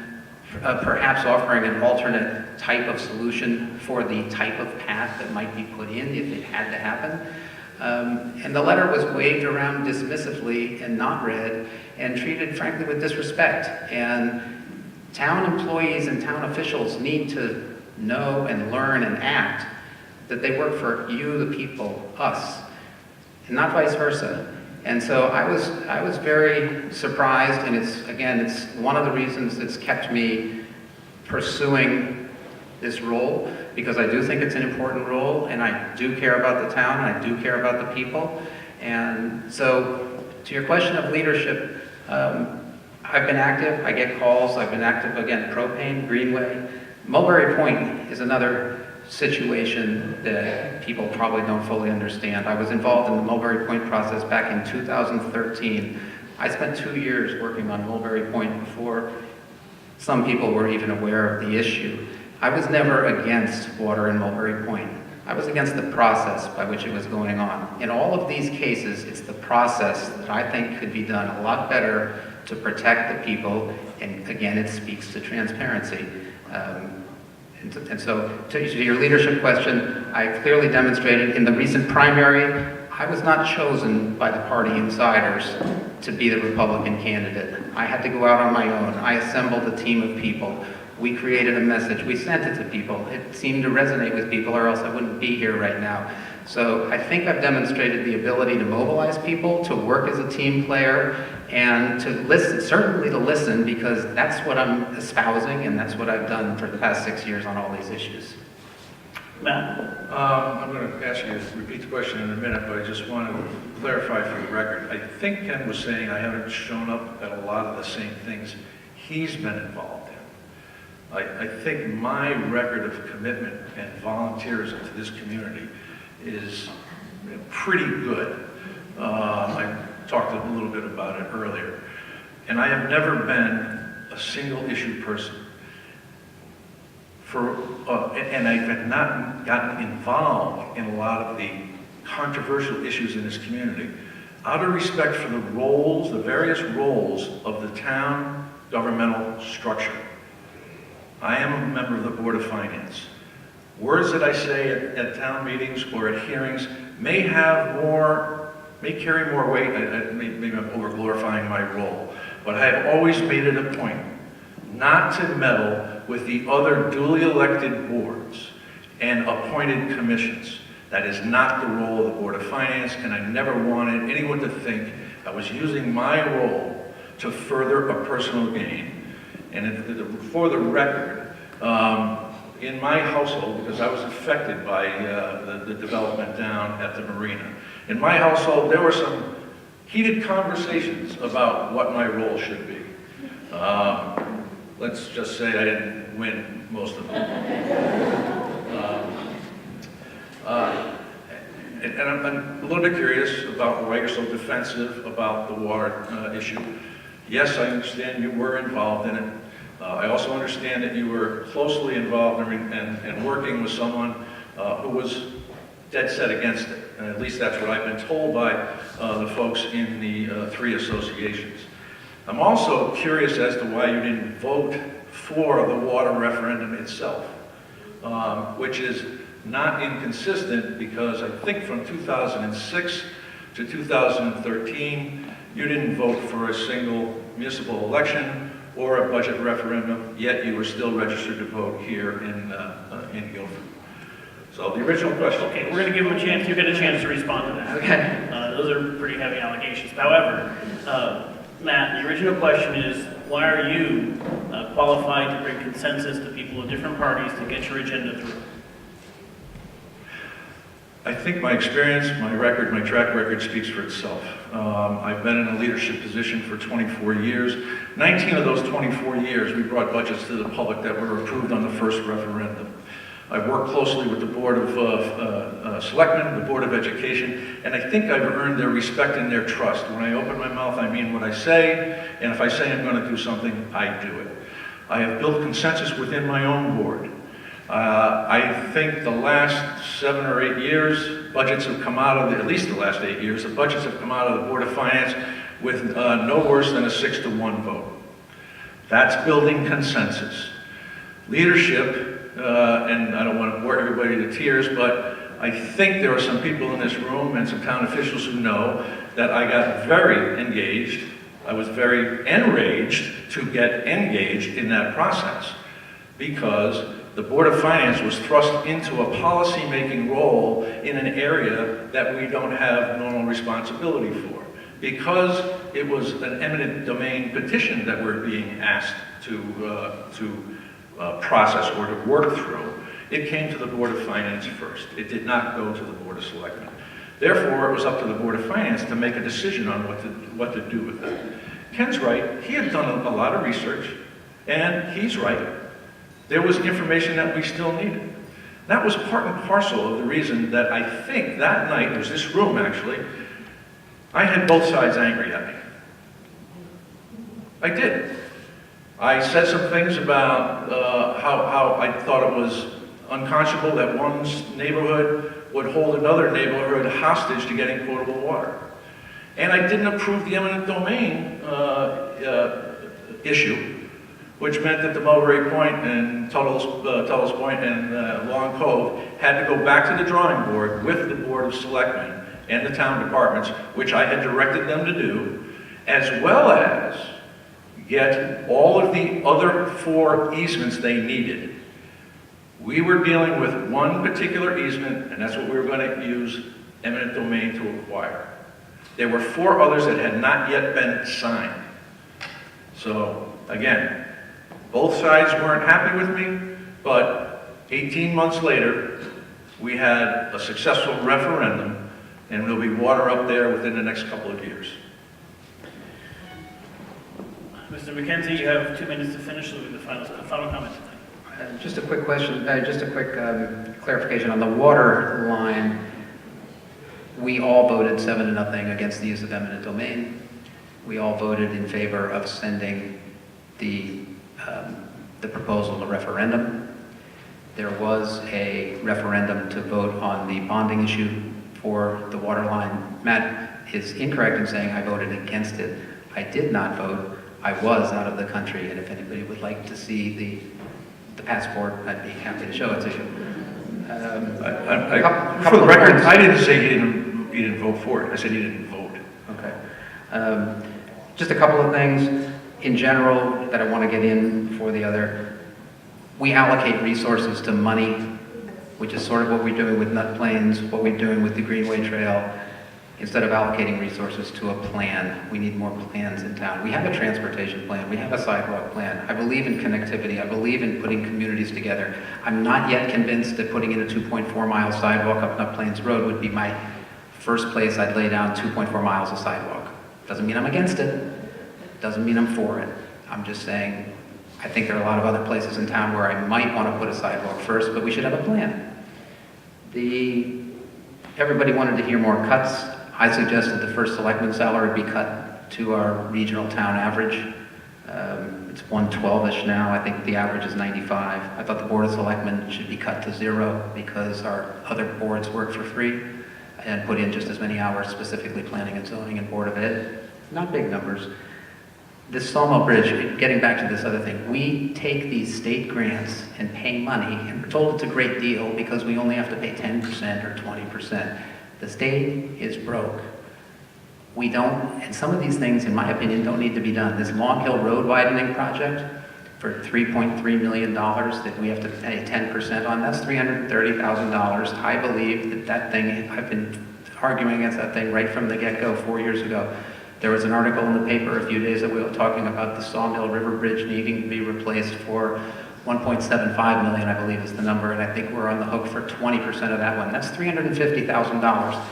[SPEAKER 2] perhaps offering an alternate type of solution for the type of path that might be put in if it had to happen. And the letter was waved around dismissively and not read and treated, frankly, with disrespect. And town employees and town officials need to know and learn and act that they work for you, the people, us, and not vice versa. And so I was very surprised, and it's one of the reasons that's kept me pursuing this role, because I do think it's an important role, and I do care about the town, and I do care about the people. And so, to your question of leadership, I've been active, I get calls, I've been active, again, propane, Greenway. Mulberry Point is another situation that people probably don't fully understand. I was involved in the Mulberry Point process back in 2013. I spent 2 years working on Mulberry Point before some people were even aware of the issue. I was never against water in Mulberry Point. I was against the process by which it was going on. In all of these cases, it's the process that I think could be done a lot better to protect the people, and again, it speaks to transparency. And so, to your leadership question, I clearly demonstrated in the recent primary, I was not chosen by the party insiders to be the Republican candidate. I had to go out on my own. I assembled a team of people. We created a message. We sent it to people. It seemed to resonate with people, or else I wouldn't be here right now. So I think I've demonstrated the ability to mobilize people, to work as a team player, and to listen, certainly to listen, because that's what I'm espousing, and that's what I've done for the past 6 years on all these issues.
[SPEAKER 1] Matt?
[SPEAKER 3] I'm going to ask you to repeat the question in a minute, but I just want to clarify for the record. I think Ken was saying I haven't shown up at a lot of the same things he's been involved in. I think my record of commitment and volunteerism to this community is pretty good. I talked a little bit about it earlier. And I have never been a single issue person. And I've not gotten involved in a lot of the controversial issues in this community out of respect for the roles, the various roles of the town governmental structure. I am a member of the Board of Finance. Words that I say at town meetings or at hearings may carry more weight. Maybe I'm over-glorifying my role. But I have always made it a point not to meddle with the other duly elected boards and appointed commissions. That is not the role of the Board of Finance, and I never wanted anyone to think I was using my role to further a personal gain. And for the record, in my household, because I was affected by the development down at the marina, in my household there were some heated conversations about what my role should be. Let's just say I didn't win most of them. And I'm a little bit curious about why you're so defensive about the water issue. Yes, I understand you were involved in it. I also understand that you were closely involved and working with someone who was dead set against it. And at least that's what I've been told by the folks in the three associations. I'm also curious as to why you didn't vote for the water referendum itself, which is not inconsistent, because I think from 2006 to 2013, you didn't vote for a single municipal election or a budget referendum, yet you were still registered to vote here in Guilford. So the original question.
[SPEAKER 1] Okay, we're going to give him a chance. You get a chance to respond to that.
[SPEAKER 2] Okay.
[SPEAKER 1] Those are pretty heavy allegations. However, Matt, the original question is, why are you qualified to bring consensus to people of different parties to get your agenda through?
[SPEAKER 3] I think my experience, my record, my track record speaks for itself. I've been in a leadership position for 24 years. 19 of those 24 years, we brought budgets to the public that were approved on the first referendum. I've worked closely with the Board of Selectmen, the Board of Education, and I think I've earned their respect and their trust. When I open my mouth, I mean what I say, and if I say I'm going to do something, I do it. I have built consensus within my own board. I think the last 7 or 8 years, budgets have come out of, at least the last 8 years, the budgets have come out of the Board of Finance with no worse than a 6-1 vote. That's building consensus. Leadership, and I don't want to bore everybody to tears, but I think there are some people in this room and some town officials who know that I got very engaged. I was very enraged to get engaged in that process because the Board of Finance was thrust into a policy-making role in an area that we don't have normal responsibility for. Because it was an eminent domain petition that we're being asked to process or to work through, it came to the Board of Finance first. It did not go to the Board of Selectmen. Therefore, it was up to the Board of Finance to make a decision on what to do with that. Ken's right. He had done a lot of research, and he's right. There was information that we still needed. That was part and parcel of the reason that I think that night, it was this room actually, I had both sides angry at me. I did. I said some things about how I thought it was unconscionable that one neighborhood would hold another neighborhood hostage to getting potable water. And I didn't approve the eminent domain issue, which meant that the Mulberry Point and Tullus Point and Long Cove had to go back to the drawing board with the Board of Selectmen and the town departments, which I had directed them to do, as well as get all of the other 4 easements they needed. We were dealing with one particular easement, and that's what we were going to use eminent domain to acquire. There were 4 others that had not yet been signed. So, again, both sides weren't happy with me, but 18 months later, we had a successful referendum, and there'll be water up there within the next couple of years.
[SPEAKER 1] Mr. McKenzie, you have 2 minutes to finish with the final comment tonight.
[SPEAKER 2] Just a quick question, just a quick clarification on the water line. We all voted 7-0 against the use of eminent domain. We all voted in favor of sending the proposal to referendum. There was a referendum to vote on the bonding issue for the water line. Matt is incorrect in saying I voted against it. I did not vote. I was out of the country, and if anybody would like to see the passport, I'd be happy to show it to you.
[SPEAKER 3] For the record, I didn't say he didn't vote for it. I said he didn't vote.
[SPEAKER 2] Okay. Just a couple of things in general that I want to get in for the other. We allocate resources to money, which is sort of what we're doing with Nut Plains, what we're doing with the Greenway Trail. Instead of allocating resources to a plan, we need more plans in town. We have a transportation plan, we have a sidewalk plan. I believe in connectivity, I believe in putting communities together. I'm not yet convinced that putting in a 2.4-mile sidewalk up Nut Plains Road would be my first place I'd lay down 2.4 miles of sidewalk. Doesn't mean I'm against it, doesn't mean I'm for it. I'm just saying, I think there are a lot of other places in town where I might want to put a sidewalk first, but we should have a plan. Everybody wanted to hear more cuts. I suggested the First Selectman salary be cut to our regional town average. It's 112-ish now. I think the average is 95. I thought the Board of Selectmen should be cut to 0 because our other boards work for free and put in just as many hours, specifically planning and zoning and Board of Ed. Not big numbers. This Sawmill Bridge, getting back to this other thing, we take these state grants and pay money, and we're told it's a great deal because we only have to pay 10% or 20%. The state is broke. We don't, and some of these things, in my opinion, don't need to be done. This Long Hill Road widening project for $3.3 million that we have to pay 10% on, that's $330,000. I believe that thing, I've been arguing against that thing right from the get-go 4 years ago. There was an article in the paper a few days ago talking about the Sawmill River Bridge needing to be replaced for $1.75 million, I believe is the number, and I think we're on the hook for 20% of that one. That's $350,000.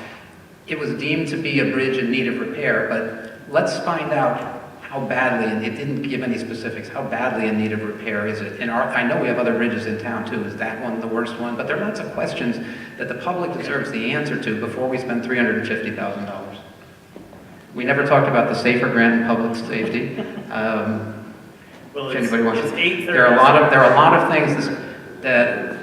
[SPEAKER 2] It was deemed to be a bridge in need of repair, but let's find out how badly, and it didn't give any specifics, how badly in need of repair is it? And I know we have other bridges in town too. Is that one the worst one? But there are lots of questions that the public deserves the answer to before we spend $350,000. We never talked about the SAFER grant in public safety.
[SPEAKER 1] Well,
[SPEAKER 2] If anybody wants
[SPEAKER 1] it's
[SPEAKER 2] to,
[SPEAKER 1] 8:30.
[SPEAKER 2] there are a lot of things that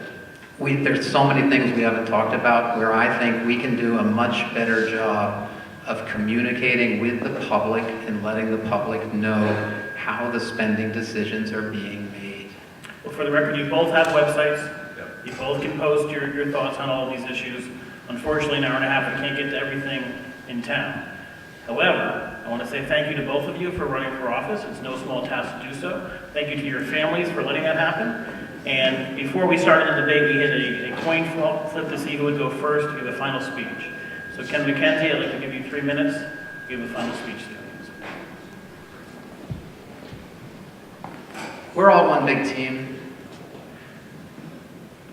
[SPEAKER 2] there's so many things we haven't talked about where I think we can do a much better job of communicating with the public and letting the public know how the spending decisions are being made.
[SPEAKER 1] Well, for the record, you both have websites.
[SPEAKER 3] Yep.
[SPEAKER 1] You both can post your thoughts on all of these issues. Unfortunately, an hour and a half, we can't get to everything in town. However, I want to say thank you to both of you for running for office. It's no small task to do so. Thank you to your families for letting that happen. And before we started the debate, we had a coin flip to see who would go first to give a final speech. So Ken McKenzie, I'd like to give you 3 minutes to give a final speech to the audience.
[SPEAKER 2] We're all one big team.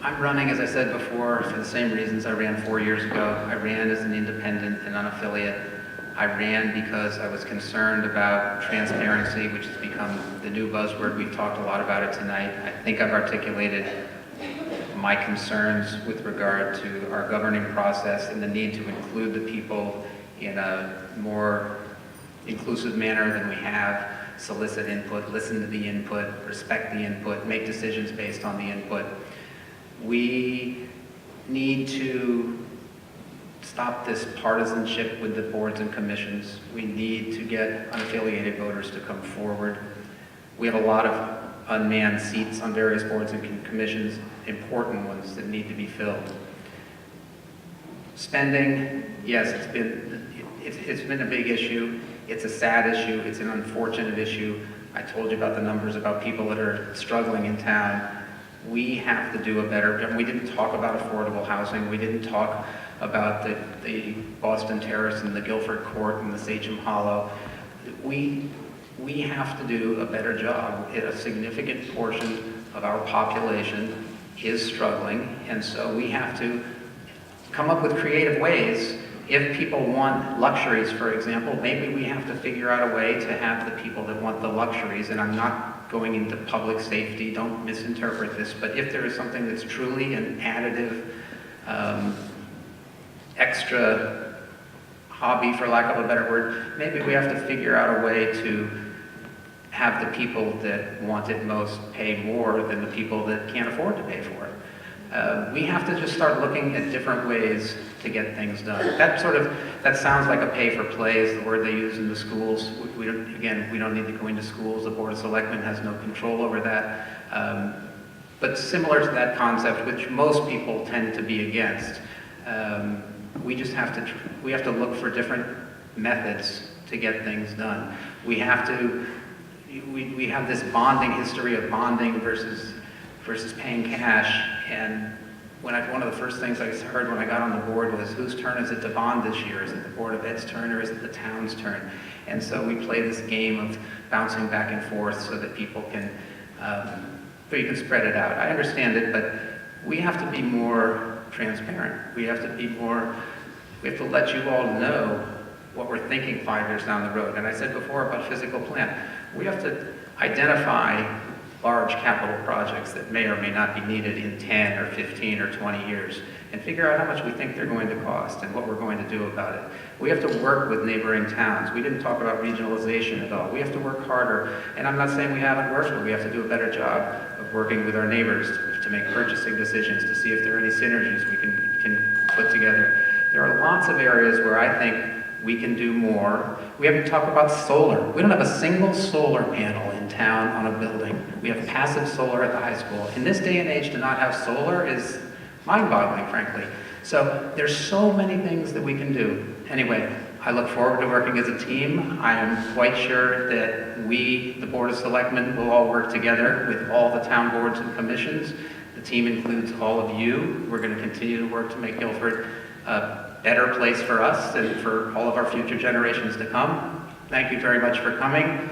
[SPEAKER 2] I'm running, as I said before, for the same reasons I ran 4 years ago. I ran as an independent and unaffiliate. I ran because I was concerned about transparency, which has become the new buzzword. We've talked a lot about it tonight. I think I've articulated my concerns with regard to our governing process and the need to include the people in a more inclusive manner than we have, solicit input, listen to the input, respect the input, make decisions based on the input. We need to stop this partisanship with the boards and commissions. We need to get unaffiliated voters to come forward. We have a lot of unmanned seats on various boards and commissions, important ones that need to be filled. Spending, yes, it's been a big issue. It's a sad issue. It's an unfortunate issue. I told you about the numbers about people that are struggling in town. We have to do a better, we didn't talk about affordable housing. We didn't talk about the Boston Terrace and the Guilford Court and the Sachem Hollow. We have to do a better job. A significant portion of our population is struggling, and so we have to come up with creative ways. If people want luxuries, for example, maybe we have to figure out a way to have the people that want the luxuries, and I'm not going into public safety, don't misinterpret this, but if there is something that's truly an additive, extra hobby, for lack of a better word, maybe we have to figure out a way to have the people that want it most pay more than the people that can't afford to pay for it. We have to just start looking at different ways to get things done. That sounds like a pay for play is the word they use in the schools. We don't need to go into schools. The Board of Selectmen has no control over that. But similar to that concept, which most people tend to be against, we have to look for different methods to get things done. We have this bonding history of bonding versus paying cash. And one of the first things I heard when I got on the board was, whose turn is it to bond this year? Is it the Board of Ed's turn or is it the town's turn? And so we play this game of bouncing back and forth so that people can, so you can spread it out. I understand it, but we have to be more transparent. We have to let you all know what we're thinking 5 years down the road. And I said before about physical plan. We have to identify large capital projects that may or may not be needed in 10 or 15 or 20 years and figure out how much we think they're going to cost and what we're going to do about it. We have to work with neighboring towns. We didn't talk about regionalization at all. We have to work harder. And I'm not saying we haven't worked, but we have to do a better job of working with our neighbors to make purchasing decisions, to see if there are any synergies we can put together. There are lots of areas where I think we can do more. We haven't talked about solar. We don't have a single solar panel in town on a building. We have passive solar at the high school. In this day and age, to not have solar is mind-boggling, frankly. So there's so many things that we can do. Anyway, I look forward to working as a team. I am quite sure that we, the Board of Selectmen, will all work together with all the town boards and commissions. The team includes all of you. We're going to continue to work to make Guilford a better place for us and for all of our future generations to come. Thank you very much for coming.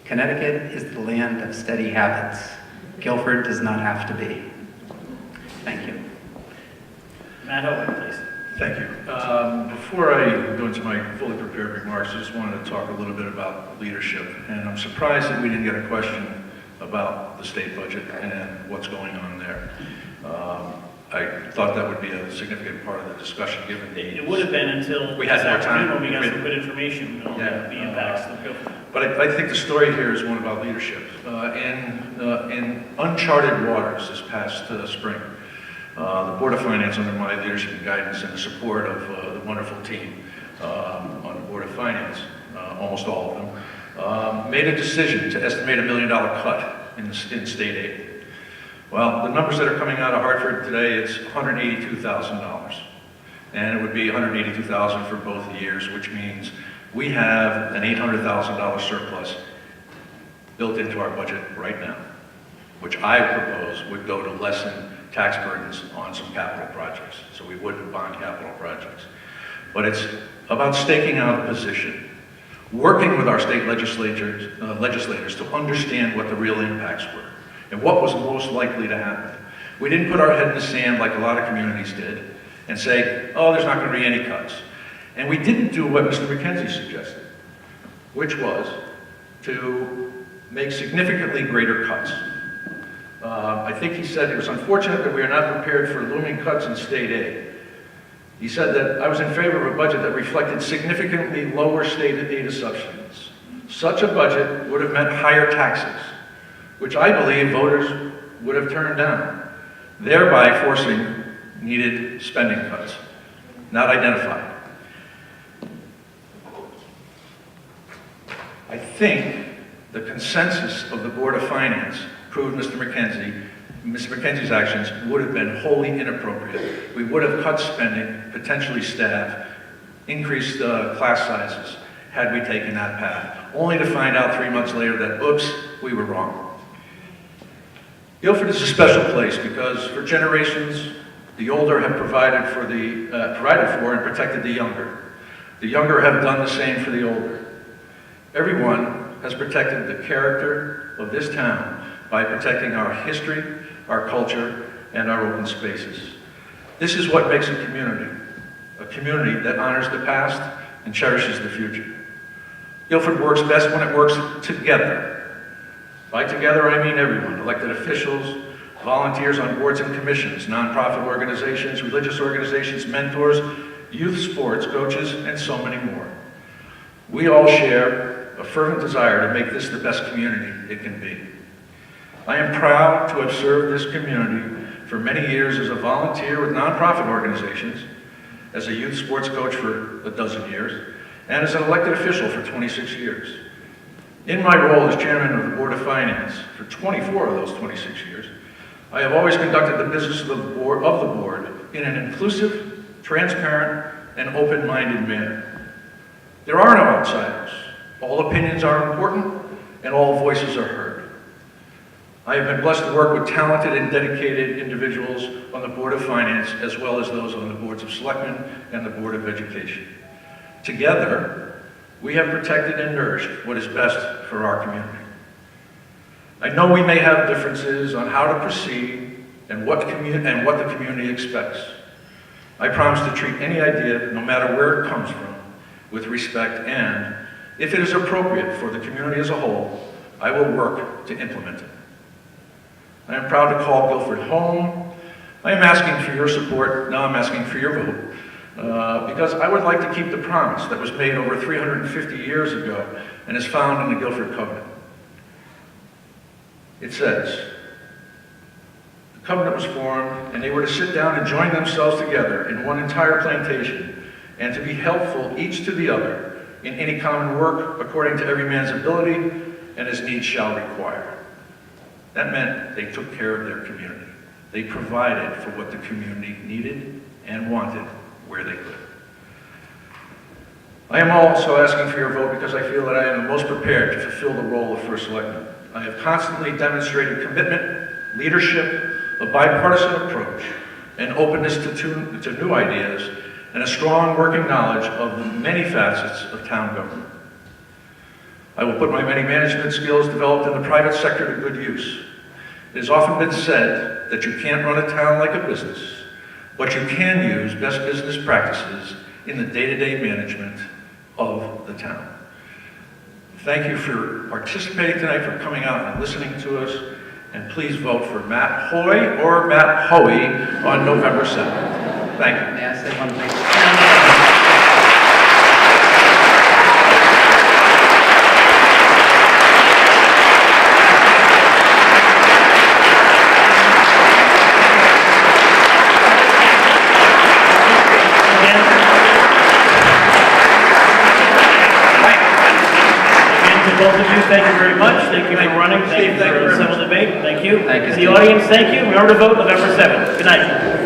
[SPEAKER 2] Connecticut is the land of steady habits. Guilford does not have to be. Thank you.
[SPEAKER 1] Matt Owen, please.
[SPEAKER 3] Thank you. Before I go into my fully prepared remarks, I just wanted to talk a little bit about leadership. And I'm surprised that we didn't get a question about the state budget and what's going on there. I thought that would be a significant part of the discussion, given the...
[SPEAKER 1] It would have been until
[SPEAKER 3] we had
[SPEAKER 1] this
[SPEAKER 3] more
[SPEAKER 1] afternoon
[SPEAKER 3] time.
[SPEAKER 1] when we got some good information on the impacts of Guilford.
[SPEAKER 3] But I think the story here is one about leadership. In uncharted waters this past spring, The Board of Finance, under my leadership and guidance and the support of the wonderful team on the Board of Finance, almost all of them, made a decision to estimate $1 million cut in state aid. Well, the numbers that are coming out of Hartford today, it's $182,000. And it would be $182,000 for both years, which means we have an $800,000 surplus built into our budget right now, which I propose would go to lessen tax burdens on some capital projects. So we wouldn't bond capital projects. But it's about staking out a position, working with our state legislators to understand what the real impacts were and what was most likely to happen. We didn't put our head in the sand like a lot of communities did and say, oh, there's not going to be any cuts. And we didn't do what Mr. McKenzie suggested, which was to make significantly greater cuts. I think he said it was unfortunate that we are not prepared for looming cuts in state aid. He said that I was in favor of a budget that reflected significantly lower state aid assumptions. Such a budget would have meant higher taxes, which I believe voters would have turned down, thereby forcing needed spending cuts, not identified. I think the consensus of the Board of Finance proved Mr. McKenzie's actions would have been wholly inappropriate. We would have cut spending, potentially staff, increased class sizes, had we taken that path, only to find out 3 months later that, oops, we were wrong. Guilford is a special place because for generations, the older have provided for and protected the younger. The younger have done the same for the older. Everyone has protected the character of this town by protecting our history, our culture, and our open spaces. This is what makes a community that honors the past and cherishes the future. Guilford works best when it works together. By together, I mean everyone, elected officials, volunteers on boards and commissions, nonprofit organizations, religious organizations, mentors, youth sports coaches, and so many more. We all share a fervent desire to make this the best community it can be. I am proud to have served this community for many years as a volunteer with nonprofit organizations, as a youth sports coach for a dozen years, and as an elected official for 26 years. In my role as chairman of the Board of Finance for 24 of those 26 years, I have always conducted the business of the board in an inclusive, transparent, and open-minded manner. There are no outsiders. All opinions are important, and all voices are heard. I have been blessed to work with talented and dedicated individuals on the Board of Finance, as well as those on the Boards of Selectmen and the Board of Education. Together, we have protected and nourished what is best for our community. I know we may have differences on how to proceed and what the community expects. I promise to treat any idea, no matter where it comes from, with respect, and if it is appropriate for the community as a whole, I will work to implement it. I am proud to call Guilford home. I am asking for your support. Now I'm asking for your vote. Because I would like to keep the promise that was made over 350 years ago and is found in the Guilford Covenant. It says, the covenant was formed and they were to sit down and join themselves together in one entire plantation and to be helpful each to the other in any common work according to every man's ability and as needs shall require. That meant they took care of their community. They provided for what the community needed and wanted where they could. I am also asking for your vote because I feel that I am the most prepared to fulfill the role of First Selectman. I have constantly demonstrated commitment, leadership, a bipartisan approach, and openness to new ideas, and a strong working knowledge of the many facets of town government. I will put my many management skills developed in the private sector to good use. It has often been said that you can't run a town like a business, but you can use best business practices in the day-to-day management of the town. Thank you for participating tonight, for coming out and listening to us, and please vote for Matt Hoy or Matt Hoey on November 7th. Thank you.
[SPEAKER 2] May I say one thing?
[SPEAKER 1] both of you, thank you very much. Thank you for running. Thank you
[SPEAKER 3] Steve, thank you
[SPEAKER 1] for
[SPEAKER 3] very
[SPEAKER 1] civil debate. Thank you.
[SPEAKER 2] Thank you,
[SPEAKER 1] To the
[SPEAKER 2] Steve.
[SPEAKER 1] audience, thank you. Remember to vote November 7th. Good night.